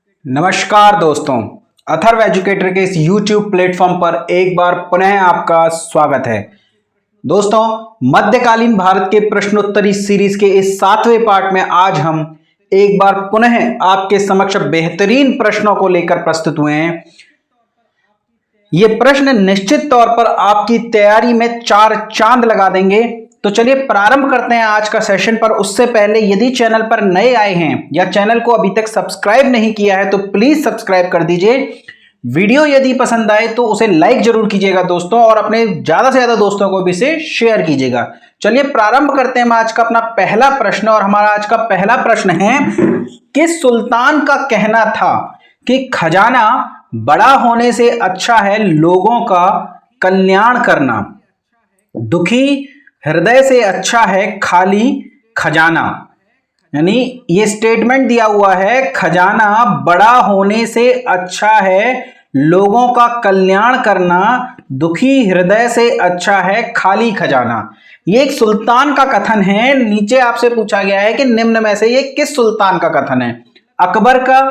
नमस्कार दोस्तों, अथर्व एजुकेटर के इस YouTube प्लेटफॉर्म पर एक बार पुनः आपका स्वागत है। दोस्तों, मध्यकालीन भारत के प्रश्नोत्तरी सीरीज के इस 7वें पार्ट में आज हम एक बार पुनः आपके समक्ष बेहतरीन प्रश्नों को लेकर प्रस्तुत हुए हैं। ये प्रश्न निश्चित तौर पर आपकी तैयारी में चार चांद लगा देंगे। तो चलिए प्रारंभ करते हैं आज का सेशन। पर उससे पहले यदि चैनल पर नए आए हैं या चैनल को अभी तक सब्सक्राइब नहीं किया है तो प्लीज सब्सक्राइब कर दीजिए। वीडियो यदि पसंद आए तो उसे लाइक जरूर कीजिएगा दोस्तों, और अपने ज्यादा से ज्यादा दोस्तों को भी इसे शेयर कीजिएगा। चलिए प्रारंभ करते हैं आज का अपना पहला प्रश्न। और हमारा आज का पहला प्रश्न है कि सुल्तान का कहना था कि खजाना बड़ा होने से अच्छा है लोगों का कल्याण करना, दुखी हृदय से अच्छा है खाली खजाना। यानी ये स्टेटमेंट दिया हुआ है, खजाना बड़ा होने से अच्छा है लोगों का कल्याण करना, दुखी हृदय से अच्छा है खाली खजाना। ये एक सुल्तान का कथन है। नीचे आपसे पूछा गया है कि निम्न में से ये किस सुल्तान का कथन है? अकबर का,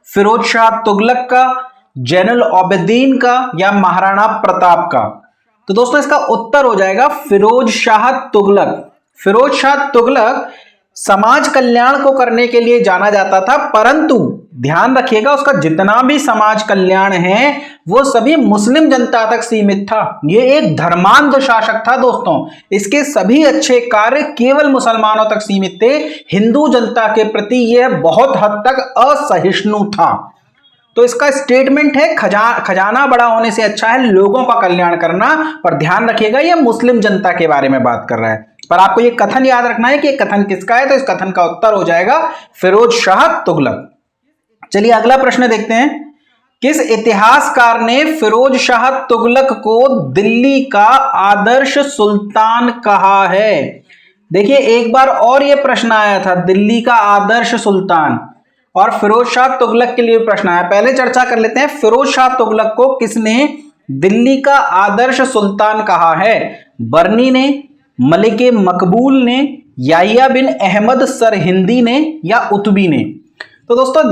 फिरोज शाह तुगलक का, जैनुल आबिदीन का या महाराणा प्रताप का? तो दोस्तों इसका उत्तर हो जाएगा फिरोज शाह तुगलक। फिरोज शाह तुगलक समाज कल्याण को करने के लिए जाना जाता था, परंतु ध्यान रखिएगा उसका जितना भी समाज कल्याण है वो सभी मुस्लिम जनता तक सीमित था। ये एक धर्मांध शासक था दोस्तों। इसके सभी अच्छे कार्य केवल मुसलमानों तक सीमित थे। हिंदू जनता के प्रति यह बहुत हद तक असहिष्णु था। तो इसका स्टेटमेंट है खजाना बड़ा होने से अच्छा है लोगों का कल्याण करना। पर ध्यान रखिएगा ये मुस्लिम जनता के बारे में बात कर रहा है। पर आपको ये कथन याद रखना है कि ये कथन किसका है। तो इस कथन का उत्तर हो जाएगा फिरोज शाह तुगलक। चलिए अगला प्रश्न देखते हैं। किस इतिहासकार ने फिरोज शाह तुगलक को दिल्ली का आदर्श सुल्तान कहा है? देखिए एक बार और ये प्रश्न आया था, दिल्ली का आदर्श सुल्तान, और फिरोज शाह तुगलक के लिए प्रश्न आया। पहले चर्चा कर लेते हैं, फिरोज शाह तुगलक को किसने दिल्ली का आदर्श सुल्तान कहा है? बर्नी ने, मलिक मकबूल ने, याहिया बिन अहमद सरहिंदी ने या उतबी ने? तो दोस्तों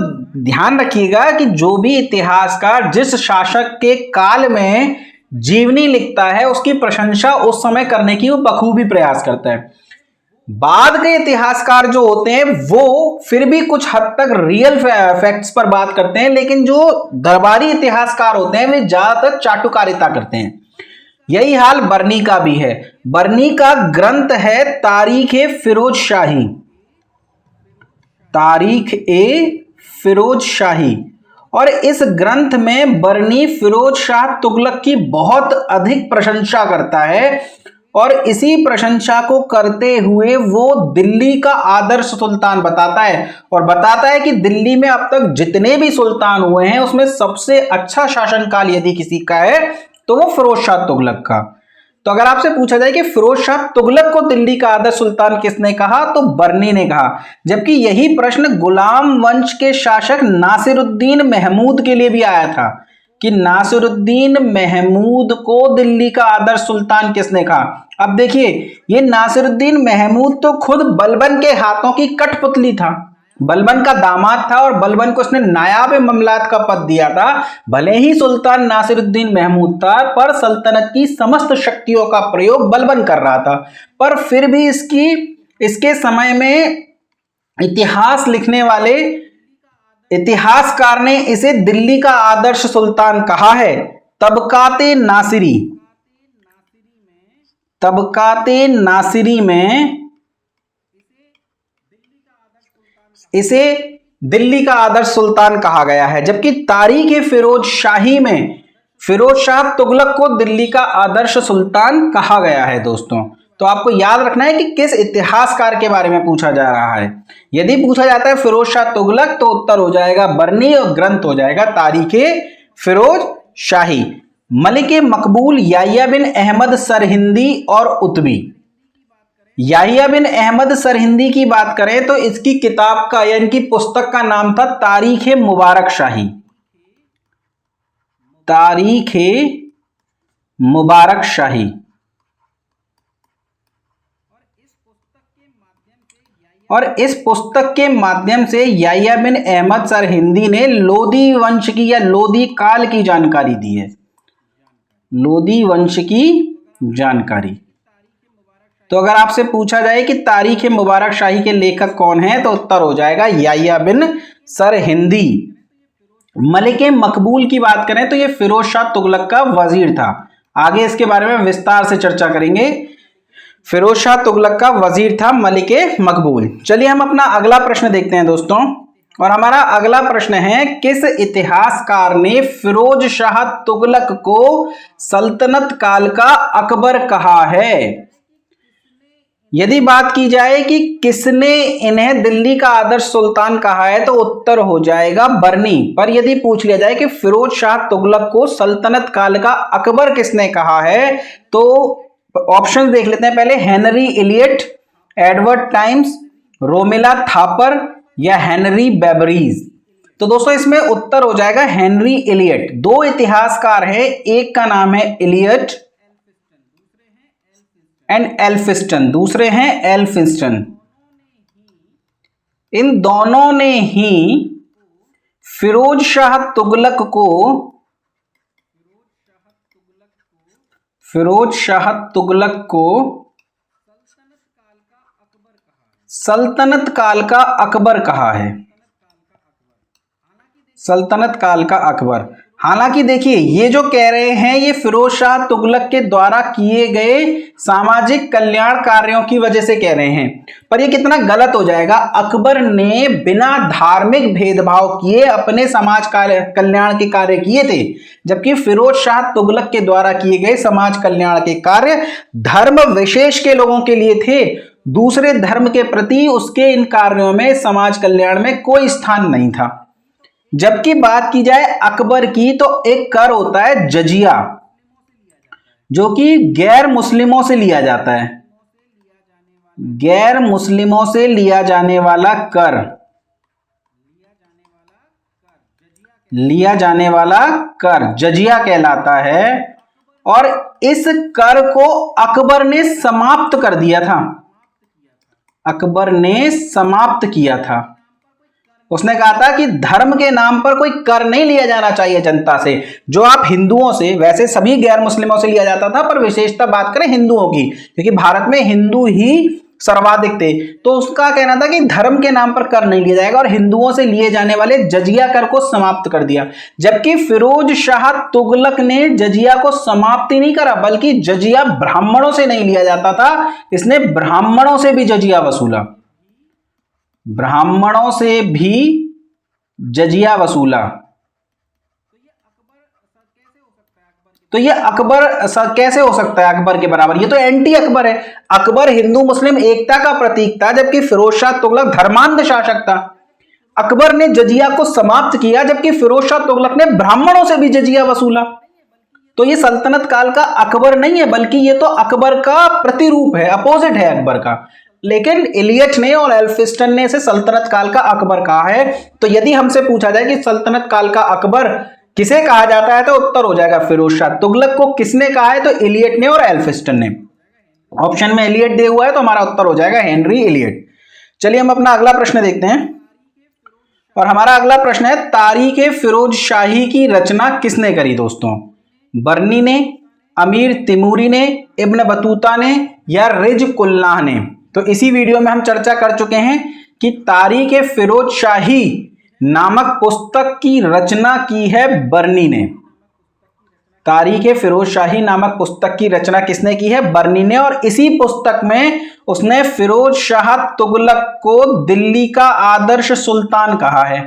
ध्यान रखिएगा कि जो भी इतिहासकार जिस शासक के काल में जीवनी लिखता है उसकी प्रशंसा उस समय करने की वो बखूबी प्रयास करता है। बाद के इतिहासकार जो होते हैं वो फिर भी कुछ हद तक रियल फैक्ट्स पर बात करते हैं, लेकिन जो दरबारी इतिहासकार होते हैं वे ज्यादातर चाटुकारिता करते हैं। यही हाल बर्नी का भी है। बर्नी का ग्रंथ है तारीख ए फिरोज शाही, तारीख ए फिरोज शाही, और इस ग्रंथ में बर्नी फिरोज शाह तुगलक की बहुत अधिक प्रशंसा करता है, और इसी प्रशंसा को करते हुए वो दिल्ली का आदर्श सुल्तान बताता है, और बताता है कि दिल्ली में अब तक जितने भी सुल्तान हुए हैं उसमें सबसे अच्छा शासनकाल यदि किसी का है तो वो फिरोज शाह तुगलक का। तो अगर आपसे पूछा जाए कि फिरोज शाह तुगलक को दिल्ली का आदर्श सुल्तान किसने कहा, तो बर्नी ने कहा। जबकि यही प्रश्न गुलाम वंश के शासक नासिरुद्दीन महमूद के लिए भी आया था कि नासिरुद्दीन महमूद को दिल्ली का आदर्श सुल्तान किसने कहा। अब देखिए ये नासिरुद्दीन महमूद तो खुद बलबन के हाथों की कठपुतली था, बलबन का दामाद था, और बलबन को उसने नायाब ममलात का पद दिया था। भले ही सुल्तान नासिरुद्दीन महमूद था पर सल्तनत की समस्त शक्तियों का प्रयोग बलबन कर रहा था। पर फिर भी इसके समय में इतिहास लिखने वाले इतिहासकार ने इसे दिल्ली का आदर्श सुल्तान कहा है। तबकाते नासिरी में इसे दिल्ली का आदर्श सुल्तान कहा गया है। जबकि तारीख फिरोज शाही में फिरोज शाह तुगलक को दिल्ली का आदर्श सुल्तान कहा गया है दोस्तों। तो आपको याद रखना है कि किस इतिहासकार के बारे में पूछा जा रहा है। यदि पूछा जाता है फिरोज शाह तुगलक तो उत्तर हो जाएगा बर्नी, और ग्रंथ हो जाएगा तारीख फिरोज शाही। मलिक मकबूल, याहिया बिन अहमद सरहिंदी और उतबी। याहिया बिन अहमद सरहिंदी की बात करें तो इसकी किताब का या इनकी पुस्तक का नाम था तारीख मुबारक शाही, तारीख मुबारक शाही। और इस पुस्तक के माध्यम से याह्या बिन अहमद सरहिंदी ने लोदी वंश की या लोदी काल की जानकारी दी है। लोदी वंश की जानकारी। तो अगर आपसे पूछा जाए कि तारीख मुबारक शाही के लेखक कौन है तो उत्तर हो जाएगा याह्या बिन सरहिंदी। मलिक मकबूल की बात करें तो यह फिरोज शाह तुगलक का वजीर था। आगे इसके बारे में विस्तार से चर्चा करेंगे। फिरोज शाह तुगलक का वजीर था मलिक मकबूल। चलिए हम अपना अगला प्रश्न देखते हैं दोस्तों, और हमारा अगला प्रश्न है, किस इतिहासकार ने फिरोज शाह तुगलक को सल्तनत काल का अकबर कहा है? यदि बात की जाए कि किसने इन्हें दिल्ली का आदर्श सुल्तान कहा है तो उत्तर हो जाएगा बर्नी। पर यदि पूछ लिया जाए कि फिरोज शाह तुगलक को सल्तनत काल का अकबर किसने कहा है तो ऑप्शन देख लेते हैं पहले। हेनरी इलियट, एडवर्ड टाइम्स, रोमिला थापर या हेनरी बेबरीज। तो दोस्तों इसमें उत्तर हो जाएगा हेनरी इलियट। दो इतिहासकार हैं, एक का नाम है इलियट एंड एल्फिंस्टन, दूसरे हैं एल्फिंस्टन। इन दोनों ने ही फिरोज शाह तुगलक को सल्तनत काल का अकबर कहा है। सल्तनत काल का अकबर। हालांकि देखिए ये जो कह रहे हैं ये फिरोज शाह तुगलक के द्वारा किए गए सामाजिक कल्याण कार्यों की वजह से कह रहे हैं, पर ये कितना गलत हो जाएगा। अकबर ने बिना धार्मिक भेदभाव किए अपने समाज कल्याण के कार्य किए थे, जबकि फिरोज शाह तुगलक के द्वारा किए गए समाज कल्याण के कार्य धर्म विशेष के लोगों के लिए थे। दूसरे धर्म के प्रति उसके इन कार्यों में समाज कल्याण में कोई स्थान नहीं था। जबकि बात की जाए अकबर की तो एक कर होता है जजिया, जो कि गैर मुस्लिमों से लिया जाता है। गैर मुस्लिमों से लिया जाने वाला कर, जजिया कहलाता है। और इस कर को अकबर ने समाप्त कर दिया था। अकबर ने समाप्त किया था। उसने कहा था कि धर्म के नाम पर कोई कर नहीं लिया जाना चाहिए जनता से, जो आप हिंदुओं से, वैसे सभी गैर मुस्लिमों से लिया जाता था, पर विशेषता बात करें हिंदुओं की, क्योंकि भारत में हिंदू ही सर्वाधिक थे। तो उसका कहना था कि धर्म के नाम पर कर नहीं लिया जाएगा और हिंदुओं से लिए जाने वाले जजिया कर को समाप्त कर दिया। जबकि फिरोज शाह तुगलक ने जजिया को समाप्त ही नहीं करा, बल्कि जजिया ब्राह्मणों से नहीं लिया जाता था, इसने ब्राह्मणों से भी जजिया वसूला। ब्राह्मणों से भी जजिया वसूला। तो ये अकबर कैसे हो सकता है अकबर के बराबर? ये तो एंटी अकबर है। अकबर हिंदू मुस्लिम एकता का प्रतीक था, जबकि फिरोज शाह तुगलक धर्मांध शासक था। अकबर ने जजिया को समाप्त किया, जबकि फिरोज शाह तुगलक ने ब्राह्मणों से भी जजिया वसूला। तो ये सल्तनत काल का अकबर नहीं है, बल्कि ये तो अकबर का प्रतिरूप है, अपोजिट है अकबर का। लेकिन इलियट ने और एल्फिंस्टन ने इसे सल्तनत काल का अकबर कहा है। तो यदि हमसे पूछा जाए कि सल्तनत काल का अकबर किसे कहा जाता है तो उत्तर हो जाएगा फिरोज शाह तुगलक को। किसने कहा है तो इलियट ने और एल्फिंस्टन ने। ऑप्शन में इलियट दिया हुआ है तो हमारा उत्तर हो जाएगा हेनरी इलियट। चलिए हम अपना अगला प्रश्न देखते हैं, और हमारा अगला प्रश्न है, तारीख फिरोज शाही की रचना किसने करी दोस्तों? बर्नी ने, अमीर तिमूरी ने, इब्न बतूता ने या रिज कुल्लाह ने? तो इसी वीडियो में हम चर्चा कर चुके हैं कि तारीख फिरोज शाही नामक पुस्तक की रचना की है बर्नी ने। तारीख फिरोज शाही नामक पुस्तक की रचना किसने की है? बर्नी ने। और इसी पुस्तक में उसने फिरोज शाह तुगलक को दिल्ली का आदर्श सुल्तान कहा है।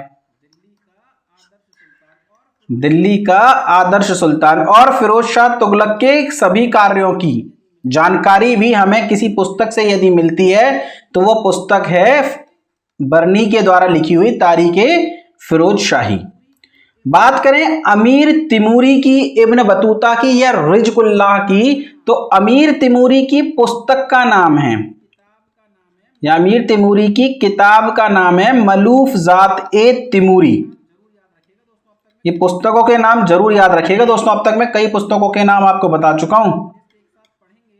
दिल्ली का आदर्श सुल्तान। और फिरोज शाह तुगलक के सभी कार्यों की जानकारी भी हमें किसी पुस्तक से यदि मिलती है तो वो पुस्तक है बर्नी के द्वारा लिखी हुई तारीख फिरोज शाही। बात करें अमीर तिमूरी की, इब्न बतूता की या रिज कुल्लाह की, तो अमीर तिमूरी की पुस्तक का नाम है, या अमीर तिमूरी की किताब का नाम है मलूफ जात ए तिमूरी। ये पुस्तकों के नाम जरूर याद रखिएगा दोस्तों। अब तक मैं कई पुस्तकों के नाम आपको बता चुका हूं,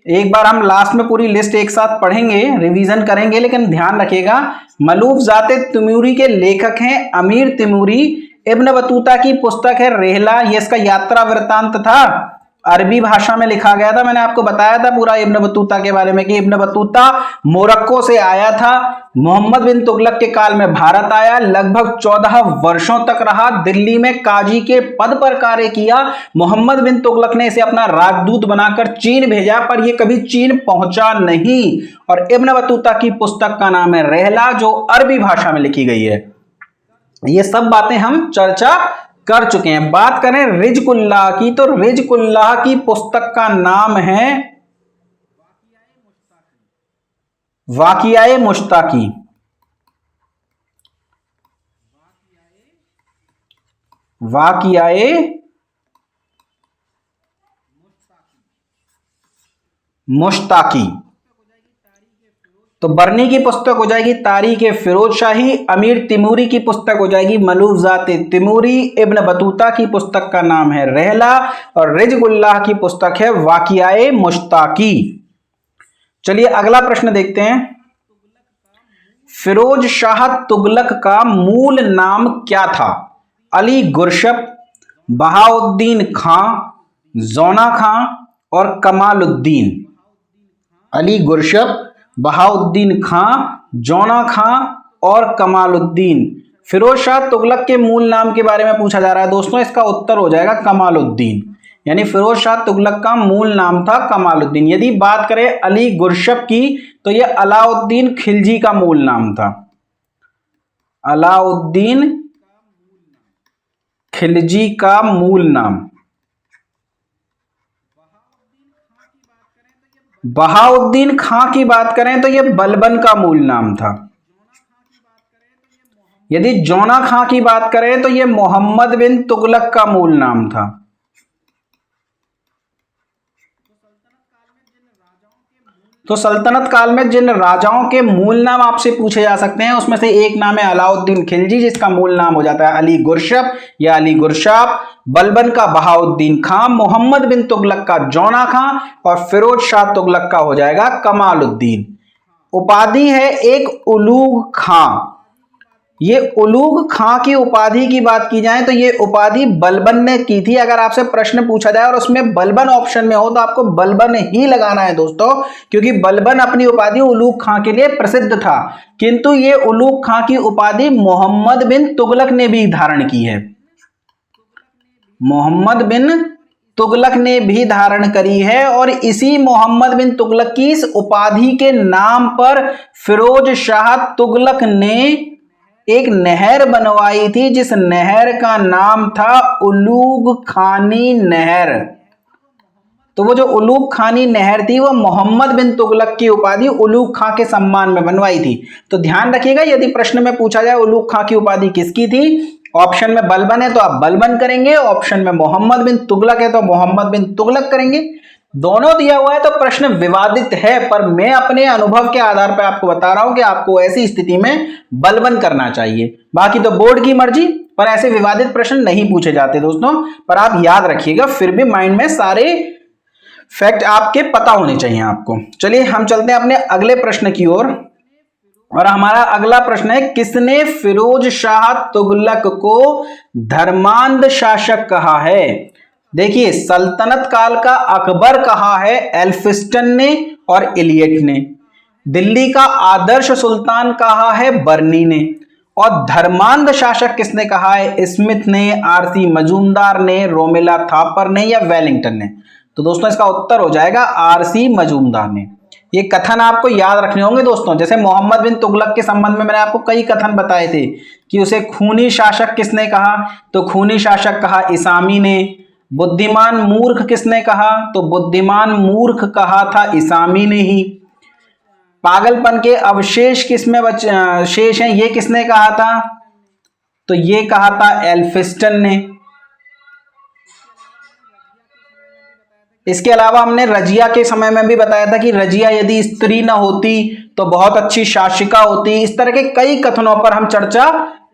एक बार हम लास्ट में पूरी लिस्ट एक साथ पढ़ेंगे, रिवीजन करेंगे, लेकिन ध्यान रखिएगा मलूफ-ज़ाते तिमूरी के लेखक हैं अमीर तिमूरी। इब्न बतूता की पुस्तक है रेहला, ये इसका यात्रा वृत्तांत था, अरबी भाषा में लिखा गया था। मैंने आपको बताया था पूरा इब्न बतूता के बारे में कि इब्न बतूता मोरक्को से आया था, मोहम्मद बिन तुगलक के काल में भारत आया, लगभग 14 वर्षों तक रहा, दिल्ली में काजी के पद पर कार्य किया। मोहम्मद बिन तुगलक ने इसे अपना राजदूत बनाकर चीन भेजा, पर यह कभी चीन पहुंचा नहीं। और इब्न बतूता की पुस्तक का नाम है रेहला, जो अरबी भाषा में लिखी गई है। ये सब बातें हम चर्चा कर चुके हैं। बात करें रिज़्कुल्लाह की, तो रिज़्कुल्लाह की पुस्तक का नाम है वाक़ियाए मुश्ताकी। वाक़ियाए मुश्ताकी। तो बर्नी की पुस्तक हो जाएगी तारीख फिरोज शाही, अमीर तिमूरी की पुस्तक हो जाएगी मलूफ-ज़ाते तिमूरी, इब्न बतूता की पुस्तक का नाम है रेहला और रिज़्कुल्लाह की पुस्तक है वाक़ियाए मुश्ताकी। चलिए अगला प्रश्न देखते हैं। फिरोज शाह तुगलक का मूल नाम क्या था? अली गुरशप, बहाउद्दीन खां, ज़ौना खां और कमालुद्दीन। अली गुरशप, बहाउद्दीन खां, ज़ौना खां और कमालुद्दीन। फिरोज शाह तुगलक के मूल नाम के बारे में पूछा जा रहा है दोस्तों, इसका उत्तर हो जाएगा कमालुद्दीन। यानी फिरोज शाह तुगलक का मूल नाम था कमालुद्दीन। यदि बात करें अली गुरशप की, तो यह अलाउद्दीन खिलजी का मूल नाम था। अलाउद्दीन खिलजी का मूल नाम। बहाउद्दीन खां की बात करें तो यह बलबन का मूल नाम था। यदि ज़ौना खां की बात करें तो यह मोहम्मद बिन तुगलक का मूल नाम था। तो सल्तनत काल में जिन राजाओं के मूल नाम आपसे पूछे जा सकते हैं, उसमें से एक नाम है अलाउद्दीन खिलजी, जिसका मूल नाम हो जाता है अली गुरशप या अली गुरशाप, बलबन का बहाउद्दीन खां, मोहम्मद बिन तुगलक का ज़ौना खां और फिरोज शाह तुगलक का हो जाएगा कमालुद्दीन। उपाधि है एक उलूग खां। ये उलूग खां की उपाधि की बात की जाए तो ये उपाधि बलबन ने की थी। अगर आपसे प्रश्न पूछा जाए और उसमें बलबन ऑप्शन में हो तो आपको बलबन ही लगाना है दोस्तों, क्योंकि बलबन अपनी उपाधि उलूग खां के लिए प्रसिद्ध था। किंतु ये उलूग खां की उपाधि मोहम्मद बिन तुगलक ने भी धारण की है। मोहम्मद बिन तुगलक ने भी धारण करी है और इसी मोहम्मद बिन तुगलक की इस उपाधि के नाम पर फिरोज शाह तुगलक ने एक नहर बनवाई थी, जिस नहर का नाम था उलूग खानी नहर। तो वो जो उलूग खानी नहर थी वो मोहम्मद बिन तुगलक की उपाधि उलूग खां के सम्मान में बनवाई थी। तो ध्यान रखिएगा, यदि प्रश्न में पूछा जाए उलूग खां की उपाधि किसकी थी, ऑप्शन में बलबन है तो आप बलबन करेंगे, ऑप्शन में मोहम्मद बिन तुगलक है तो मोहम्मद बिन तुगलक करेंगे। दोनों दिया हुआ है तो प्रश्न विवादित है, पर मैं अपने अनुभव के आधार पर आपको बता रहा हूं कि आपको ऐसी स्थिति में बलबन करना चाहिए। बाकी तो बोर्ड की मर्जी, पर ऐसे विवादित प्रश्न नहीं पूछे जाते दोस्तों। पर आप याद रखिएगा, फिर भी माइंड में सारे फैक्ट आपके पता होने चाहिए आपको। चलिए हम चलते हैं अपने अगले प्रश्न की ओर, और हमारा अगला प्रश्न है, किसने फिरोज शाह तुगलक को धर्मांध शासक कहा है? देखिए, सल्तनत काल का अकबर कहा है एल्फिस्टन ने और इलियट ने, दिल्ली का आदर्श सुल्तान कहा है बर्नी ने, और धर्मांध शासक किसने कहा है? स्मिथ ने, आरसी मजूमदार ने, रोमेला थापर ने या वेलिंगटन ने। तो दोस्तों इसका उत्तर हो जाएगा आरसी मजूमदार ने। ये कथन आपको याद रखने होंगे दोस्तों। जैसे मोहम्मद बिन तुगलक के संबंध में मैंने आपको कई कथन बताए थे कि उसे खूनी शासक किसने कहा, तो खूनी शासक कहा इसामी ने। बुद्धिमान मूर्ख किसने कहा, तो बुद्धिमान मूर्ख कहा था इसामी ने ही। पागलपन के अवशेष किसमें शेष हैं, ये किसने कहा था, तो ये कहा था एल्फिस्टन ने। इसके अलावा हमने रजिया के समय में भी बताया था कि रजिया यदि स्त्री न होती तो बहुत अच्छी शासिका होती। इस तरह के कई कथनों पर हम चर्चा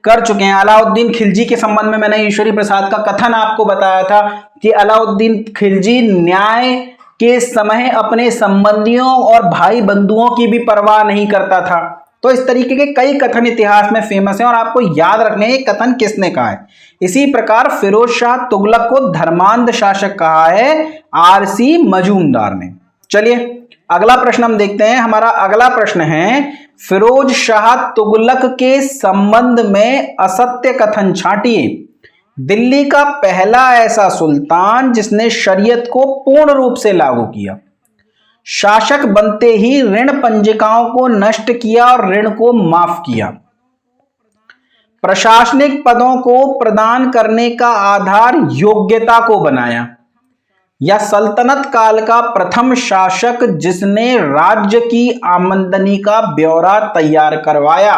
कर चुके हैं। अलाउद्दीन खिलजी के संबंध में मैंने ईश्वरी प्रसाद का कथन आपको बताया था कि अलाउद्दीन खिलजी न्याय के समय अपने संबंधियों और भाई बंधुओं की भी परवाह नहीं करता था। तो इस तरीके के कई कथन इतिहास में फेमस हैं और आपको याद रखने हैं कथन किसने कहा है। इसी प्रकार फिरोज शाह तुगलक को धर्मांध शासक कहा है आरसी मजूमदार ने। चलिए अगला प्रश्न हम देखते हैं। हमारा अगला प्रश्न है फिरोज शाह तुगलक के संबंध में असत्य कथन छांटिए। दिल्ली का पहला ऐसा सुल्तान जिसने शरीयत को पूर्ण रूप से लागू किया, शासक बनते ही ऋण पंजिकाओं को नष्ट किया और ऋण को माफ किया, प्रशासनिक पदों को प्रदान करने का आधार योग्यता को बनाया, या सल्तनत काल का प्रथम शासक जिसने राज्य की आमदनी का ब्यौरा तैयार करवाया।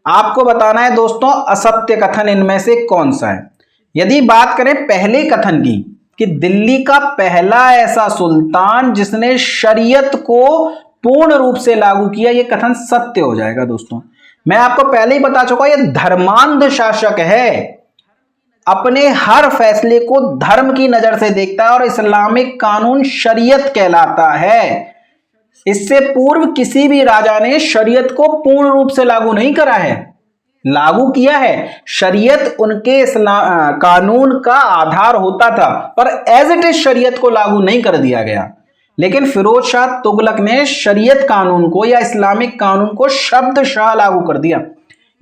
आपको बताना है दोस्तों असत्य कथन इनमें से कौन सा है। यदि बात करें पहले कथन की कि दिल्ली का पहला ऐसा सुल्तान जिसने शरीयत को पूर्ण रूप से लागू किया, यह कथन सत्य हो जाएगा दोस्तों। मैं आपको पहले ही बता चुका यह धर्मांध शासक है, अपने हर फैसले को धर्म की नजर से देखता है और इस्लामिक कानून शरीयत कहलाता है। इससे पूर्व किसी भी राजा ने शरीयत को पूर्ण रूप से लागू नहीं करा है, लागू किया है। शरीयत उनके कानून का आधार होता था पर एज इट इज शरीयत को लागू नहीं कर दिया गया। लेकिन फिरोज शाह तुगलक ने शरीयत कानून को या इस्लामिक कानून को शब्दशः लागू कर दिया,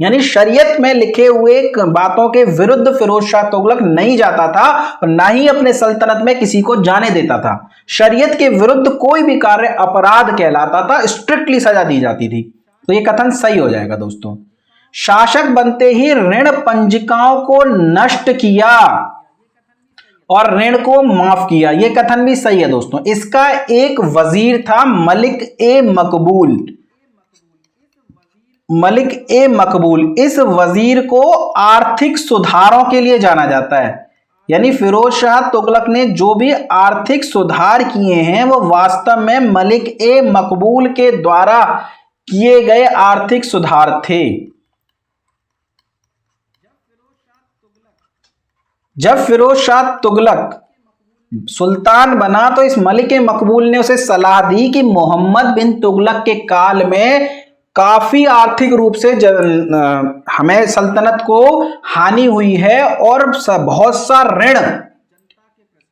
यानी शरीयत में लिखे हुए बातों के विरुद्ध फिरोज शाह तुगलक नहीं जाता था और ना ही अपने सल्तनत में किसी को जाने देता था। शरीयत के विरुद्ध कोई भी कार्य अपराध कहलाता था, स्ट्रिक्टली सजा दी जाती थी। तो यह कथन सही हो जाएगा दोस्तों। शासक बनते ही ऋण पंजिकाओं को नष्ट किया और ऋण को माफ किया, यह कथन भी सही है दोस्तों। इसका एक वजीर था मलिक ए मकबूल। मलिक ए मकबूल, इस वजीर को आर्थिक सुधारों के लिए जाना जाता है, यानी फिरोज शाह तुगलक ने जो भी आर्थिक सुधार किए हैं वो वास्तव में मलिक ए मकबूल के द्वारा किए गए आर्थिक सुधार थे। जब फिरोज शाह तुगलक सुल्तान बना तो इस मलिक ए मकबूल ने उसे सलाह दी कि मोहम्मद बिन तुगलक के काल में काफी आर्थिक रूप से हमें सल्तनत को हानि हुई है और बहुत सा ऋण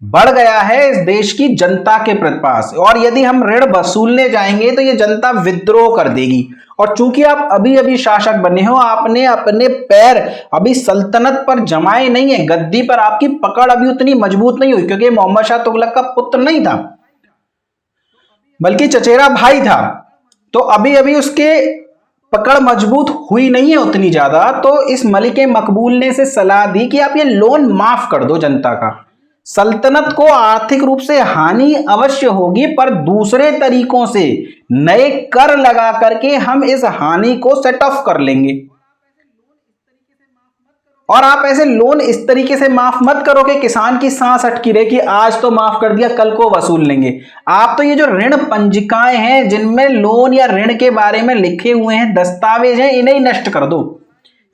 बढ़ गया है इस देश की जनता के पास, और यदि हम ऋण वसूलने जाएंगे तो ये जनता विद्रोह कर देगी। और चूंकि आप अभी अभी शासक बने हो, आपने अपने पैर अभी सल्तनत पर जमाए नहीं है, गद्दी पर आपकी पकड़ अभी उतनी मजबूत नहीं हुई, क्योंकि मोहम्मद शाह तुगलक का पुत्र नहीं था बल्कि चचेरा भाई था, तो अभी अभी उसके पकड़ मजबूत हुई नहीं है उतनी ज्यादा। तो इस मलिक मकबूल ने इसे सलाह दी कि आप ये लोन माफ कर दो जनता का। सल्तनत को आर्थिक रूप से हानि अवश्य होगी पर दूसरे तरीकों से नए कर लगा करके हम इस हानि को सेट ऑफ कर लेंगे, और आप ऐसे लोन इस तरीके से माफ मत करो कि किसान की सांस अटकी रहे कि आज तो माफ कर दिया कल को वसूल लेंगे। आप तो ये जो ऋण पंजिकाएं हैं जिनमें लोन या ऋण के बारे में लिखे हुए हैं दस्तावेज हैं, इन्हें ही नष्ट कर दो,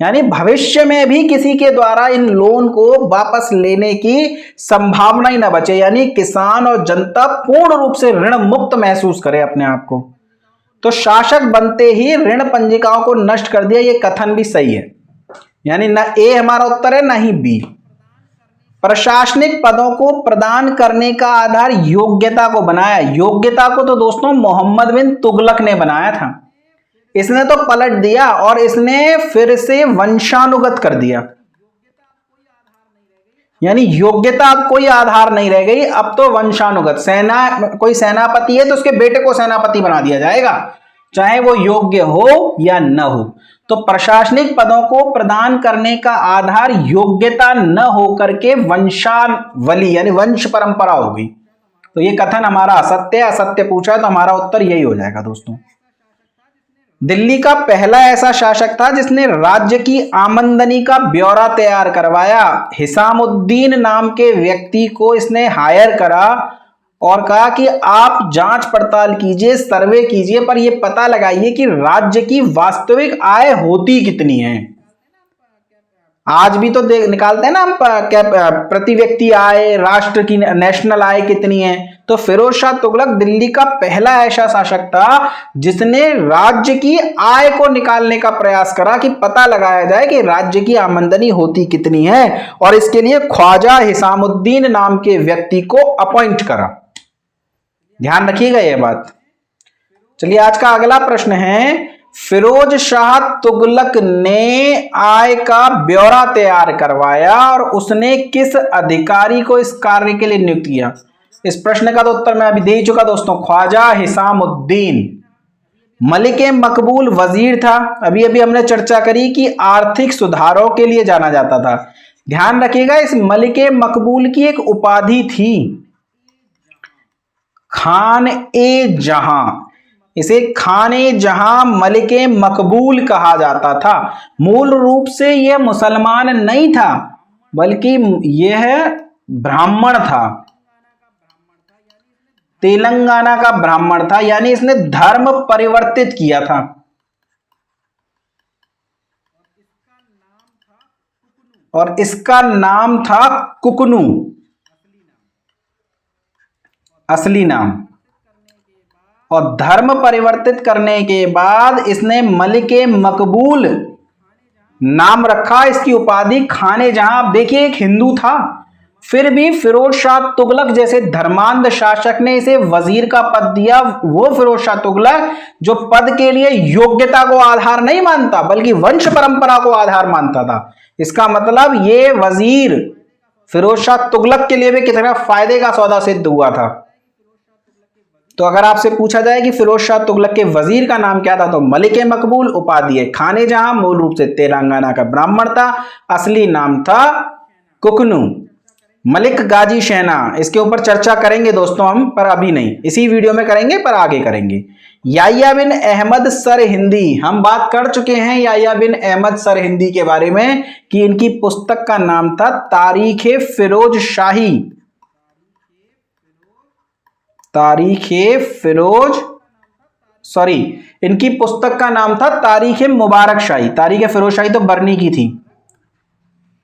यानी भविष्य में भी किसी के द्वारा इन लोन को वापस लेने की संभावना ही ना बचे, यानी किसान और जनता पूर्ण रूप से ऋण मुक्त महसूस करे अपने आप को। तो शासक बनते ही ऋण पंजिकाओं को नष्ट कर दिया, ये कथन भी सही है, यानी ना ए हमारा उत्तर है ना ही बी। प्रशासनिक पदों को प्रदान करने का आधार योग्यता को बनाया। योग्यता को तो दोस्तों मोहम्मद बिन तुगलक ने बनाया था, इसने तो पलट दिया और इसने फिर से वंशानुगत कर दिया, यानी योग्यता कोई आधार नहीं रह गई, अब तो वंशानुगत। कोई सेनापति है तो उसके बेटे को सेनापति बना दिया जाएगा, चाहे वो योग्य हो या न हो। तो प्रशासनिक पदों को प्रदान करने का आधार योग्यता न होकर के वंशावली यानी वंश परंपरा होगी। तो ये कथन हमारा असत्य है। असत्य पूछा है तो हमारा उत्तर यही हो जाएगा दोस्तों। दिल्ली का पहला ऐसा शासक था जिसने राज्य की आमदनी का ब्यौरा तैयार करवाया। हिसामुद्दीन नाम के व्यक्ति को इसने हायर करा और कहा कि आप जांच पड़ताल कीजिए, सर्वे कीजिए, पर यह पता लगाइए कि राज्य की वास्तविक आय होती कितनी है। आज भी तो निकालते हैं ना हम प्रति व्यक्ति आय, राष्ट्र की नेशनल आय कितनी है। तो फिरोज शाह तुगलक दिल्ली का पहला ऐसा शासक था जिसने राज्य की आय को निकालने का प्रयास करा कि पता लगाया जाए कि राज्य की आमदनी होती कितनी है, और इसके लिए ख्वाजा हिसामुद्दीन नाम के व्यक्ति को अपॉइंट करा। ध्यान रखिएगा यह बात। चलिए आज का अगला प्रश्न है, फिरोज शाह तुगलक ने आय का ब्यौरा तैयार करवाया और उसने किस अधिकारी को इस कार्य के लिए नियुक्त किया। इस प्रश्न का तो उत्तर मैं अभी दे ही चुका दोस्तों, ख्वाजा हिसामुद्दीन। मलिक मकबूल वजीर था, अभी अभी हमने चर्चा करी कि आर्थिक सुधारों के लिए जाना जाता था। ध्यान रखिएगा इस मलिक मकबूल की एक उपाधि थी, खान ए जहां। इसे खाने जहां मलिक मकबूल कहा जाता था। मूल रूप से यह मुसलमान नहीं था बल्कि यह ब्राह्मण था, तेलंगाना का ब्राह्मण था, यानी इसने धर्म परिवर्तित किया था। और इसका नाम था कुकनू, असली नाम। और धर्म परिवर्तित करने के बाद इसने मलिक मकबूल नाम रखा। इसकी उपाधि खाने जहां। आप देखिए एक हिंदू था, फिर भी फिरोज शाह तुगलक जैसे धर्मांध शासक ने इसे वजीर का पद दिया। वो फिरोज शाह तुगलक जो पद के लिए योग्यता को आधार नहीं मानता बल्कि वंश परंपरा को आधार मानता था। इसका मतलब ये वजीर फिरोज शाह तुगलक के लिए भी कितना फायदे का सौदा सिद्ध हुआ था। तो अगर आपसे पूछा जाए कि फिरोज शाह तुगलक के वजीर का नाम क्या था, तो मलिक मकबूल, उपाधि खाने जहां, मूल रूप से तेलंगाना का ब्राह्मण था, असली नाम था कुकनू। मलिक गाजी शहना, इसके ऊपर चर्चा करेंगे दोस्तों हम, पर अभी नहीं, इसी वीडियो में करेंगे, पर आगे करेंगे। याह्या बिन अहमद सरहिंदी, हम बात कर चुके हैं याह्या बिन अहमद सरहिंदी के बारे में कि इनकी पुस्तक का नाम था तारीख फिरोज शाही। इनकी पुस्तक का नाम था तारीख मुबारक शाही। तारीख फिरोज शाही तो बरनी की थी,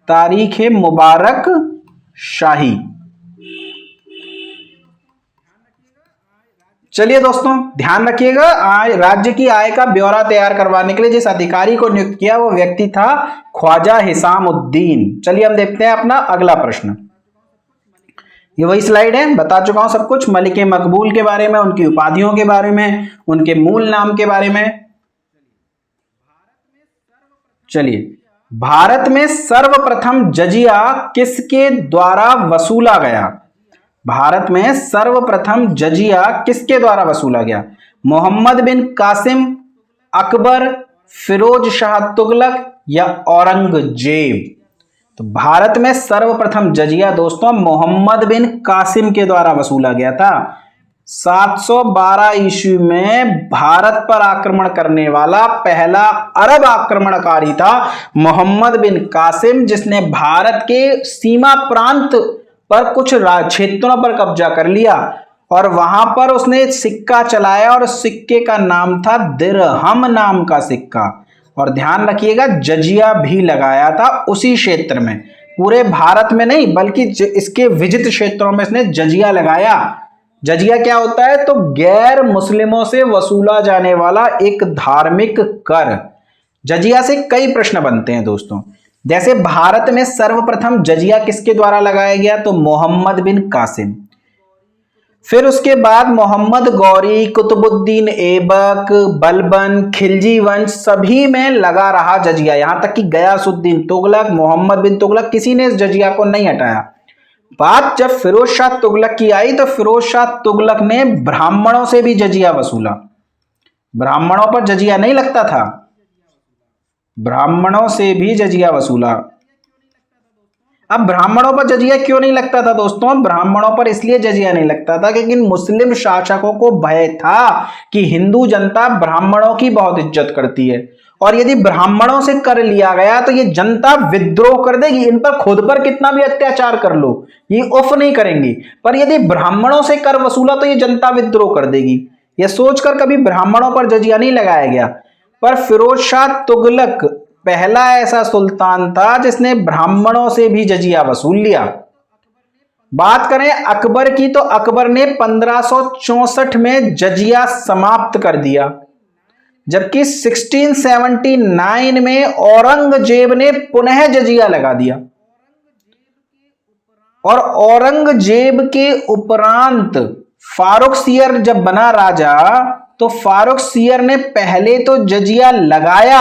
तारीख मुबारक शाही। चलिए दोस्तों ध्यान रखिएगा, राज्य की आय का ब्यौरा तैयार करवाने के लिए जिस अधिकारी को नियुक्त किया वो व्यक्ति था ख्वाजा हिसामुद्दीन। चलिए हम देखते हैं अपना अगला प्रश्न। ये वही स्लाइड है, बता चुका हूं सब कुछ, मलिक मकबूल के बारे में, उनकी उपाधियों के बारे में, उनके मूल नाम के बारे में। चलिए, भारत में सर्वप्रथम जजिया किसके द्वारा वसूला गया। भारत में सर्वप्रथम जजिया किसके द्वारा वसूला गया। मोहम्मद बिन कासिम, अकबर, फिरोज शाह तुगलक या औरंगजेब। तो भारत में सर्वप्रथम जजिया दोस्तों मोहम्मद बिन कासिम के द्वारा वसूला गया था। 712 ईस्वी में भारत पर आक्रमण करने वाला पहला अरब आक्रमणकारी था मोहम्मद बिन कासिम, जिसने भारत के सीमा प्रांत पर कुछ क्षेत्रों पर कब्जा कर लिया और वहां पर उसने सिक्का चलाया और सिक्के का नाम था दिरहम नाम का सिक्का। और ध्यान रखिएगा जजिया भी लगाया था उसी क्षेत्र में, पूरे भारत में नहीं बल्कि इसके विजित क्षेत्रों में इसने जजिया लगाया। जजिया क्या होता है, तो गैर मुस्लिमों से वसूला जाने वाला एक धार्मिक कर। जजिया से कई प्रश्न बनते हैं दोस्तों, जैसे भारत में सर्वप्रथम जजिया किसके द्वारा लगाया गया, तो मोहम्मद बिन कासिम। फिर उसके बाद मोहम्मद गौरी, कुतुबुद्दीन ऐबक, बलबन, खिलजी वंश सभी में लगा रहा जजिया, यहां तक कि गयासुद्दीन तुगलक, मोहम्मद बिन तुगलक, किसी ने इस जजिया को नहीं हटाया। बात जब फिरोज शाह तुगलक की आई तो फिरोज शाह तुगलक ने ब्राह्मणों से भी जजिया वसूला। ब्राह्मणों पर जजिया नहीं लगता था, ब्राह्मणों से भी जजिया वसूला। अब ब्राह्मणों पर जजिया क्यों नहीं लगता था दोस्तों, ब्राह्मणों पर इसलिए जजिया नहीं लगता था क्योंकि मुस्लिम शासकों को भय था कि हिंदू जनता ब्राह्मणों की बहुत इज्जत करती है और यदि ब्राह्मणों से कर लिया गया तो ये जनता विद्रोह कर देगी, इन पर खुद पर कितना भी अत्याचार कर लो ये उफ नहीं करेंगी, पर यदि ब्राह्मणों से कर वसूला तो ये जनता विद्रोह कर देगी। यह सोचकर कभी ब्राह्मणों पर जजिया नहीं लगाया गया। पर फिरोज शाह तुगलक पहला ऐसा सुल्तान था जिसने ब्राह्मणों से भी जजिया वसूल लिया। बात करें अकबर की तो अकबर ने 1564 में जजिया समाप्त कर दिया, जबकि 1679 में औरंगजेब ने पुनः जजिया लगा दिया। और औरंगजेब के उपरांत फारुखसियर जब बना राजा तो फारुखसियर ने पहले तो जजिया लगाया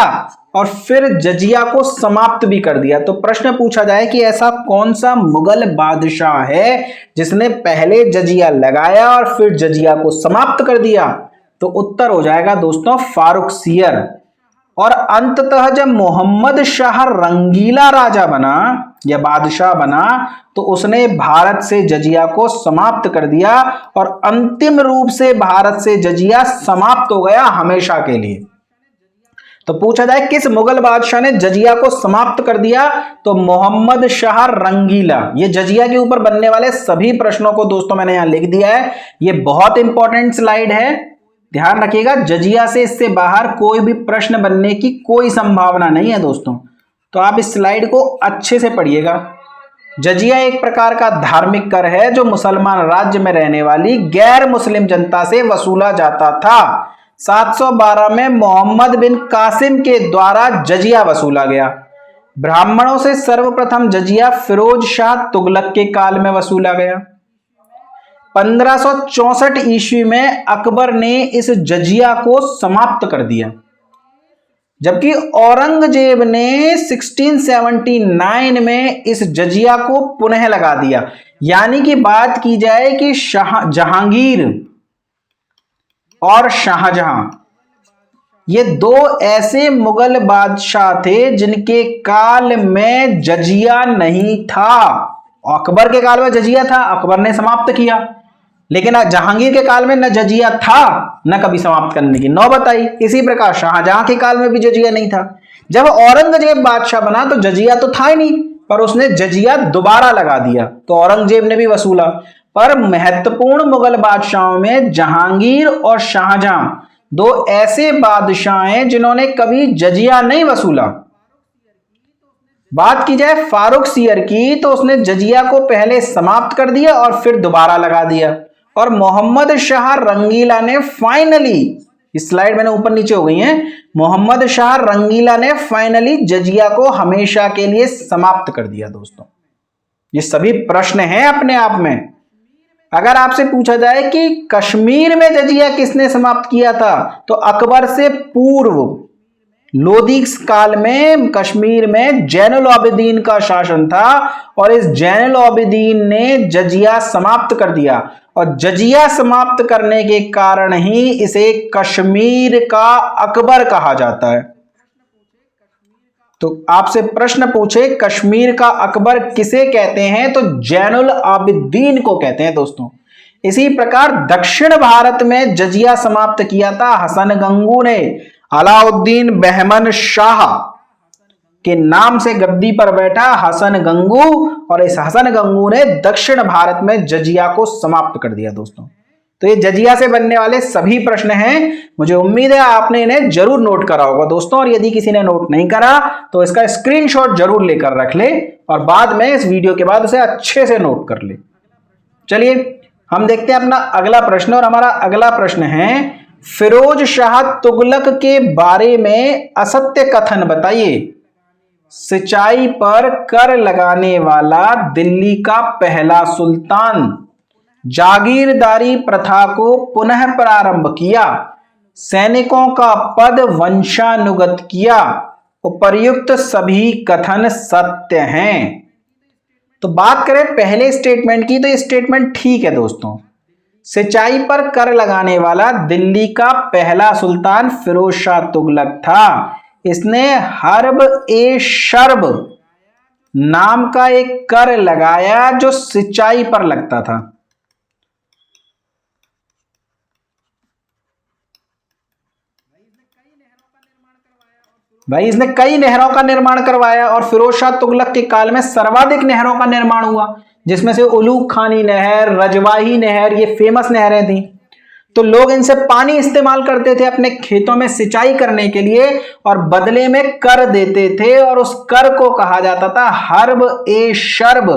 और फिर जजिया को समाप्त भी कर दिया। तो प्रश्न पूछा जाए कि ऐसा कौन सा मुगल बादशाह है जिसने पहले जजिया लगाया और फिर जजिया को समाप्त कर दिया, तो उत्तर हो जाएगा दोस्तों फारुखसियर। और अंततः जब मोहम्मद शाह रंगीला राजा बना या बादशाह बना तो उसने भारत से जजिया को समाप्त कर दिया और अंतिम रूप से भारत से जजिया समाप्त हो गया हमेशा के लिए। तो पूछा जाए किस मुगल बादशाह ने जजिया को समाप्त कर दिया, तो मोहम्मद शाह रंगीला। ये जजिया के ऊपर बनने वाले सभी प्रश्नों को दोस्तों मैंने यहां लिख दिया है, ये बहुत इंपॉर्टेंट स्लाइड है, ध्यान रखिएगा। जजिया से इससे बाहर कोई भी प्रश्न बनने की कोई संभावना नहीं है दोस्तों, तो आप इस स्लाइड को अच्छे से पढ़िएगा। जजिया एक प्रकार का धार्मिक कर है जो मुसलमान राज्य में रहने वाली गैर मुस्लिम जनता से वसूला जाता था। 712 में मोहम्मद बिन कासिम के द्वारा जजिया वसूला गया। ब्राह्मणों से सर्वप्रथम जजिया फिरोज शाह तुगलक के काल में वसूला गया। 1564 ईस्वी में अकबर ने इस जजिया को समाप्त कर दिया, जबकि औरंगजेब ने 1679 में इस जजिया को पुनः लगा दिया। यानी कि बात की जाए कि जहांगीर और शाहजहां ये दो ऐसे मुगल बादशाह थे जिनके काल में जजिया नहीं था। अकबर के काल में जजिया था, अकबर ने समाप्त किया, लेकिन जहांगीर के काल में न जजिया था न कभी समाप्त करने की नौबत आई। इसी प्रकार शाहजहां के काल में भी जजिया नहीं था। जब औरंगजेब बादशाह बना तो जजिया तो था ही नहीं, पर उसने जजिया दोबारा लगा दिया, तो औरंगजेब ने भी वसूला। पर महत्वपूर्ण मुगल बादशाहों में जहांगीर और शाहजहां दो ऐसे बादशाह हैं जिन्होंने कभी जजिया नहीं वसूला। बात की जाए फारुखसियर की तो उसने जजिया को पहले समाप्त कर दिया और फिर दोबारा लगा दिया। और मोहम्मद शाह रंगीला ने फाइनली, इस स्लाइड मैंने ऊपर नीचे हो गई है, मोहम्मद शाह रंगीला ने फाइनली जजिया को हमेशा के लिए समाप्त कर दिया। दोस्तों ये सभी प्रश्न हैं अपने आप में। अगर आपसे पूछा जाए कि कश्मीर में जजिया किसने समाप्त किया था, तो अकबर से पूर्व लोधी काल में कश्मीर में जैनुल आबिदीन का शासन था और इस जैनुल आबिदीन ने जजिया समाप्त कर दिया। और जजिया समाप्त करने के कारण ही इसे कश्मीर का अकबर कहा जाता है। तो आपसे प्रश्न पूछे कश्मीर का अकबर किसे कहते हैं, तो जैनुल आबिदीन को कहते हैं दोस्तों। इसी प्रकार दक्षिण भारत में जजिया समाप्त किया था हसन गंगू ने। अलाउद्दीन बहमन शाह के नाम से गद्दी पर बैठा हसन गंगू, और इस हसन गंगू ने दक्षिण भारत में जजिया को समाप्त कर दिया। दोस्तों तो ये जजिया से बनने वाले सभी प्रश्न हैं, मुझे उम्मीद है आपने इन्हें जरूर नोट करा होगा दोस्तों। और यदि किसी ने नोट नहीं करा तो इसका स्क्रीनशॉट जरूर लेकर रख ले और बाद में इस वीडियो के बाद उसे अच्छे से नोट कर ले। चलिए हम देखते हैं अपना अगला प्रश्न, और हमारा अगला प्रश्न है फिरोज शाह तुगलक के बारे में असत्य कथन बताइए। सिंचाई पर कर लगाने वाला दिल्ली का पहला सुल्तान, जागीरदारी प्रथा को पुनः प्रारंभ किया, सैनिकों का पद वंशानुगत किया, उपर्युक्त सभी कथन सत्य हैं। तो बात करें पहले स्टेटमेंट की तो ये स्टेटमेंट ठीक है दोस्तों। सिंचाई पर कर लगाने वाला दिल्ली का पहला सुल्तान फिरोज शाह तुगलक था। इसने हर्ब ए शर्ब नाम का एक कर लगाया जो सिंचाई पर लगता था। भाई इसने कई नहरों का निर्माण करवाया और फिरोज शाह तुगलक के काल में सर्वाधिक नहरों का निर्माण हुआ, जिसमें से उलूग खानी नहर, रजवाही नहर, ये फेमस नहरें थी। तो लोग इनसे पानी इस्तेमाल करते थे अपने खेतों में सिंचाई करने के लिए और बदले में कर देते थे और उस कर को कहा जाता था हर्ब ए शर्ब।